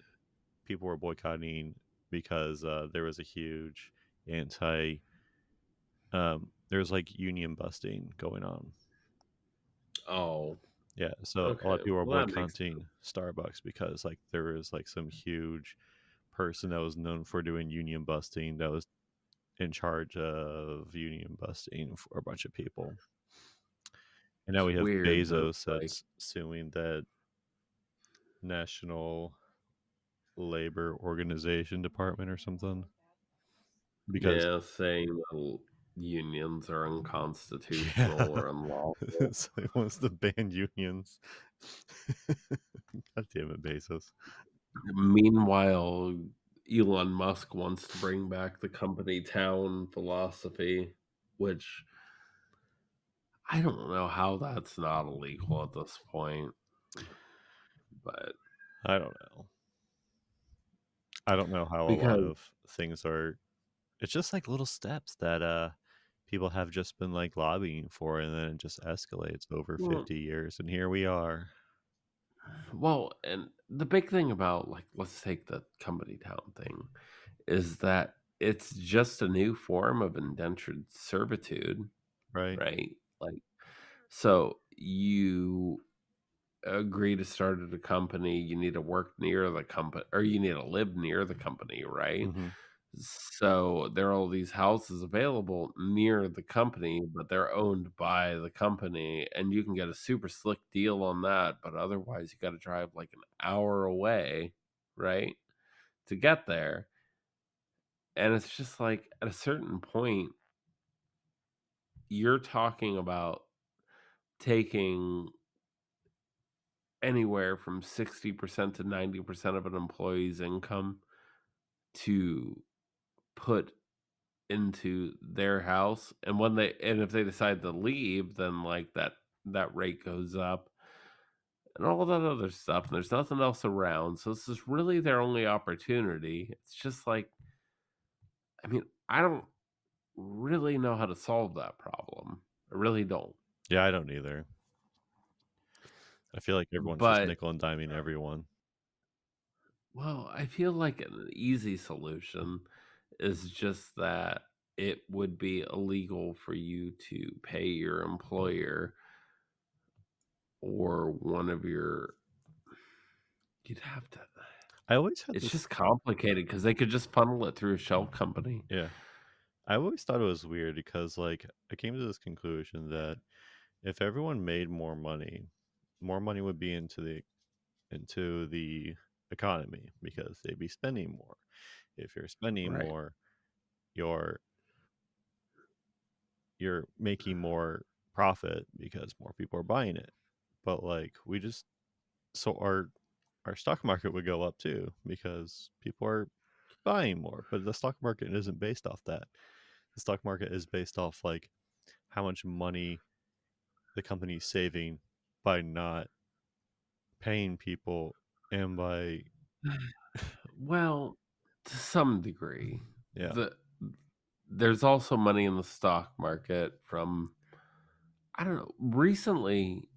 people were boycotting because there was a huge anti there's like union busting going on. Oh. Yeah, so a lot Okay, of people are well, that makes sense. boycotting Starbucks because, like, there was, like, some huge person that was known for doing union busting that was in charge of union busting for a bunch of people. And now It's we have weird that Bezos it's like, that's suing that National Labor Organization Department or something because yeah, saying that unions are yeah, unconstitutional or unlawful. so he wants to ban unions. God damn it, Bezos. Meanwhile, Elon Musk wants to bring back the company town philosophy, which I don't know how that's not illegal at this point, but I don't know. I don't know how a lot because of things are it's just like little steps that people have just been like lobbying for and then it just escalates over well, 50 years and here we are. and the big thing about like let's take the company town thing is that it's just a new form of indentured servitude, Right? right? Like so you agree to start at a company, you need to work near the company or you need to live near the company, right? Hmm. So there are all these houses available near the company, but they're owned by the company, and you can get a super slick deal on that. But otherwise, you got to drive like an hour away, right, to get there. And it's just like at a certain point, you're talking about taking anywhere from 60% to 90% of an employee's income to put into their house, and if they decide to leave, then, like, that rate goes up and all that other stuff, and there's nothing else around, so this is really their only opportunity. It's just like I mean, I don't really know how to solve that problem. I really don't. Yeah, I don't either. I feel like everyone's just But, nickel and diming everyone. well, I feel like an easy solution is just that it would be illegal for you to pay your employer or one of your you'd have to I always had it's this just complicated because they could just funnel it through a shell company. yeah. I always thought it was weird because like I came to this conclusion that if everyone made more money would be into the economy because they'd be spending more. If you're spending Right. more, you're you're making more profit because more people are buying it. But like we just so our stock market would go up too because people are buying more. But the stock market isn't based off that. The stock market is based off like how much money the company's saving by not paying people and by Well, to some degree. yeah, There's also money in the stock market from I don't know, recently,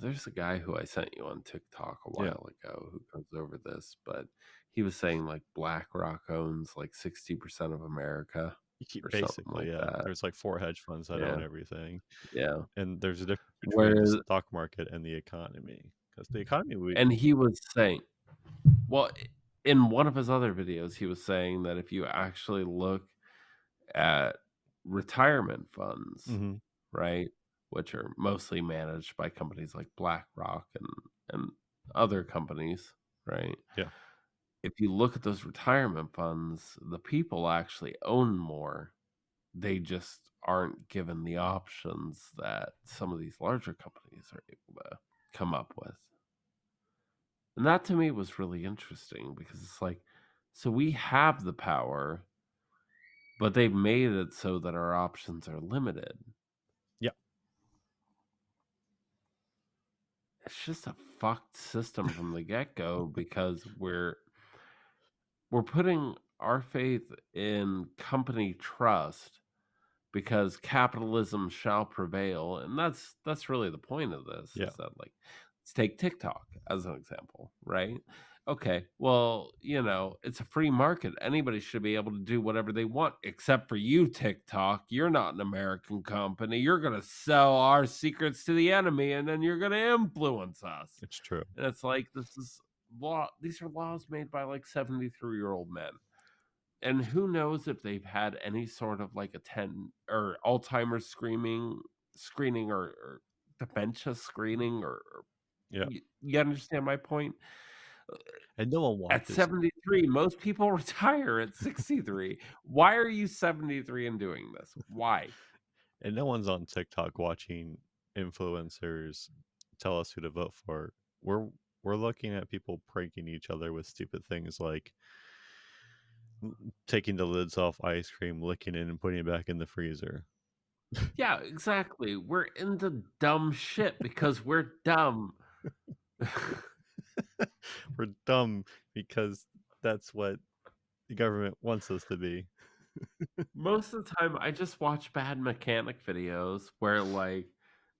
there's a guy who I sent you on TikTok a yeah. while ago who goes over this, but he was saying, like, BlackRock owns, like, 60% of America You keep or something basically, like yeah. that. There's like 4 hedge funds that own Yeah, everything. yeah. And there's a difference between the Whereas stock market and the economy. Because the economy we and he was saying well, in one of his other videos, he was saying that if you actually look at retirement funds, Mhm. right, which are mostly managed by companies like BlackRock and other companies, right? Yeah. If you look at those retirement funds, the people actually own more. They just aren't given the options that some of these larger companies are able to come up with. And that to me was really interesting because it's like, so we have the power, but they've made it so that our options are limited. Yeah. It's just a fucked system from the get go because we're putting our faith in company trust because capitalism shall prevail, and that's really the point of this Yeah. is that like let's take TikTok as an example, right? Okay, well, it's a free market. Anybody should be able to do whatever they want, except for you, TikTok. You're not an American company. You're gonna sell our secrets to the enemy, and then you're gonna influence us. It's true. And it's like this is law. These are laws made by like 73-year-old men, and who knows if they've had any sort of like a 10 or Alzheimer's screening or dementia screening or Yeah, you understand my point? and no one At watches, 73, most people retire at 63. Why are you 73 and doing this? Why? and no one's on TikTok watching influencers tell us who to vote for. We're looking at people pranking each other with stupid things like taking the lids off ice cream, licking it, and putting it back in the freezer. Yeah, exactly. We're into dumb shit because we're dumb. We're dumb because that's what the government wants us to be. Most of the time, I just watch bad mechanic videos where, like,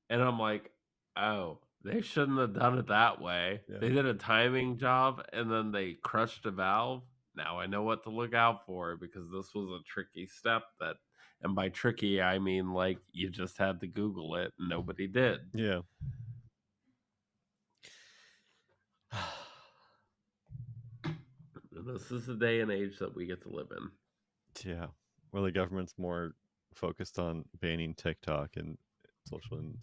and I'm like, "Oh, they shouldn't have done it that way. Yeah. They did a timing job and then they crushed a valve. Now I know what to look out for because this was a tricky step that and by tricky, I mean, like, you just had to Google it and nobody did." Yeah. And this is the day and age that we get to live in. Yeah. Well, the government's more focused on banning TikTok and social and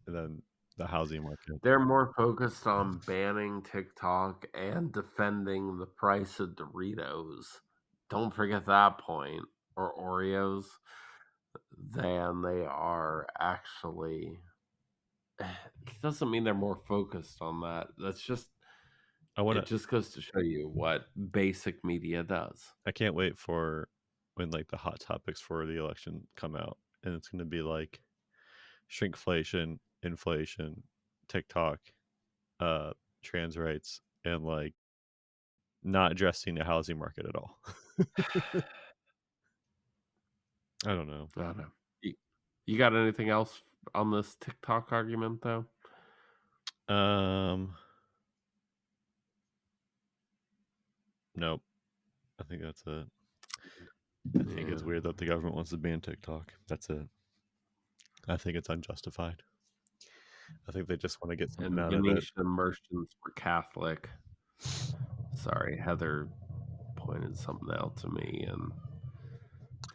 then the housing market. They're more focused on banning TikTok and defending the price of Doritos. Don't forget that point, or Oreos, than they are actually. It doesn't mean they're more focused on that. I want It to just goes to show you what basic media does. I can't wait for when like the hot topics for the election come out and it's going to be like shrinkflation, inflation, TikTok, uh trans rights and like not addressing the housing market at all. I don't know. I don't know. You got anything else on this TikTok argument, though? Um nope. I think that's it. I think it's Yeah. weird that the government wants to ban TikTok. That's it. I think it's unjustified. I think they just want to get something And out of it. Venetian merchants were Catholic. Sorry, Heather pointed something out to me and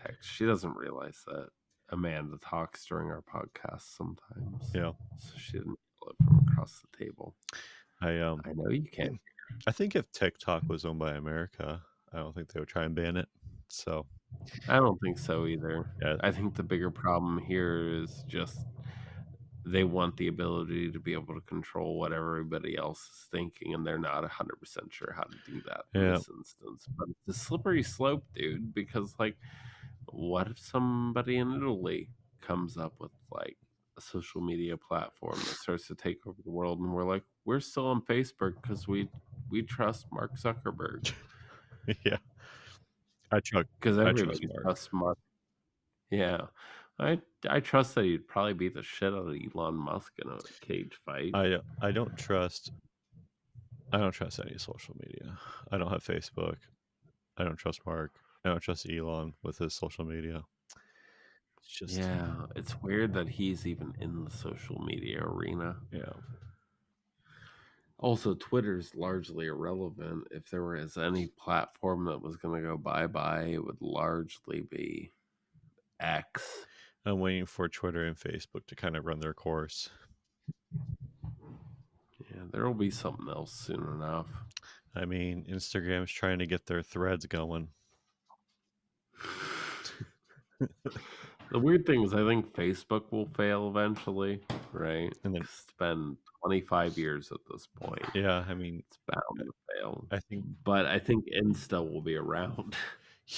text. She doesn't realize that Amanda talks during our podcast sometimes, Yeah. so she didn't feel it from across the table. I I know you can't. I think if TikTok was owned by America, I don't think they would try and ban it. So I don't think so either. yeah, I think the bigger problem here is just they want the ability to be able to control what everybody else is thinking, and they're not 100% sure how to do that in yeah, this instance. But it's a slippery slope, dude, because, like, what if somebody in Italy comes up with, like, a social media platform that starts to take over the world, and we're like, "We're still on Facebook because we trust Mark Zuckerberg yeah. I trust because I trust everybody Mark. trusts Mark." Yeah. I trust that he'd probably beat the shit out of Elon Musk in a cage fight. I don't trust any social media. I don't have Facebook. I don't trust Mark. I don't trust Elon with his social media. It's just Yeah, it's weird that he's even in the social media arena. yeah. Also, Twitter's largely irrelevant. If there was any platform that was going to go bye-bye, it would largely be X. I'm waiting for Twitter and Facebook to kind of run their course. Yeah, there will be something else soon enough. I mean, Instagram's trying to get their threads going. The weird thing is I think Facebook will fail eventually, right? And then 'Cause it's been 25 years at this point. yeah, I mean, It's bound to fail. I think But I think Insta will be around.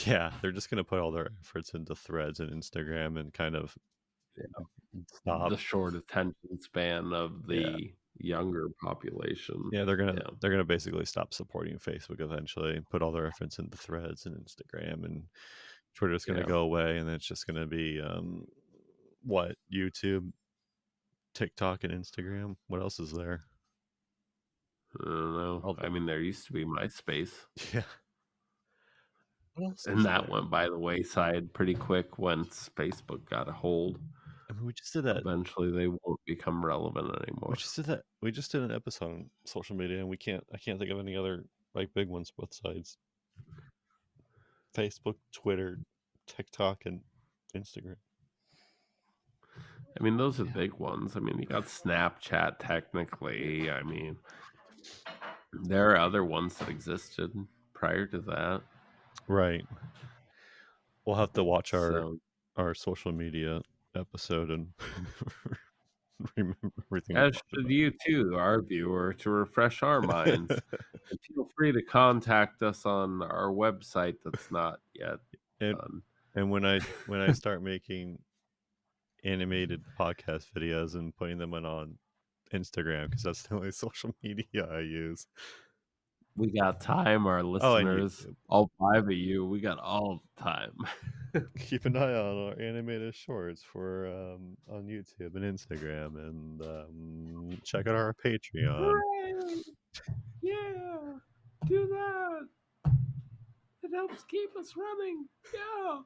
yeah, they're just gonna put all their efforts into threads and Instagram and kind of stop. The short attention span of Yeah. the younger population. Yeah, Yeah. they're gonna basically stop supporting Facebook eventually and put all their efforts into threads and Instagram and Twitter's gonna Yeah. go away and it's just gonna be what, YouTube, TikTok and Instagram. What else is there? I don't know. I Although, mean, there used to be MySpace, yeah. What else and is that there? went by the wayside pretty quick once Facebook got a hold. I mean, we just did that. Eventually, they won't become relevant We anymore. just did that. We just did an episode on social media, and we can't. I can't think of any other like big ones. Both sides: Facebook, Twitter, TikTok, and Instagram. I mean, those are the big ones. I mean, you got Snapchat technically. I mean, there are other ones that existed prior to that. Right. We'll have to watch So, our social media episode and remember everything we as talked should about. you too, our viewer, to refresh our minds. And feel free to contact us on our website that's not yet and done. and when I start making animated podcast videos and putting them on Instagram, because that's the only social media I use. We got time, our Oh, and listeners, YouTube. all 5 of you, we got all the time. Keep an eye on our animated shorts for on YouTube and Instagram, and check out our Patreon. Hooray! Yeah! Do that! It helps keep us running. Yeah!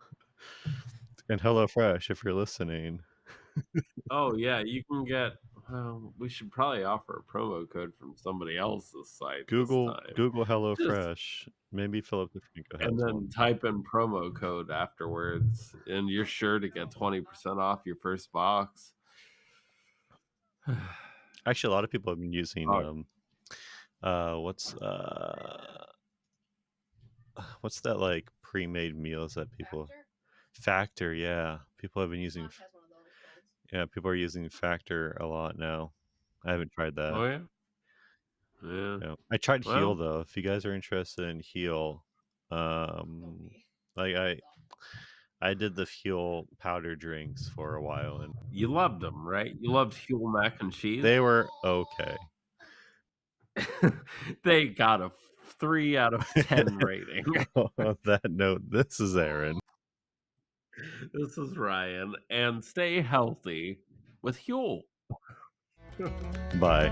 And HelloFresh, if you're listening. Oh, yeah, you can get well, we should probably offer a promo code from somebody else's site this time. Google Just HelloFresh. Maybe Philip DeFranco and has then one. type in promo code afterwards, and you're sure to get 20% off your first box. Actually, a lot of people have been using Oh, uh what's uh what's that like pre-made meals that people Factor, yeah. People have been using yeah, people are using Factor a lot now. I haven't tried that. oh, yeah? Yeah. Yeah. I tried Heal Well, though. If you guys are interested in Heal, um like I did the Fuel powder drinks for a while, and you loved them, right? You loved Huel mac and cheese? they were okay. They got a 3 out of 10 rating. On that note, this is Aaron. This is Ryan, and stay healthy with Huel. Bye.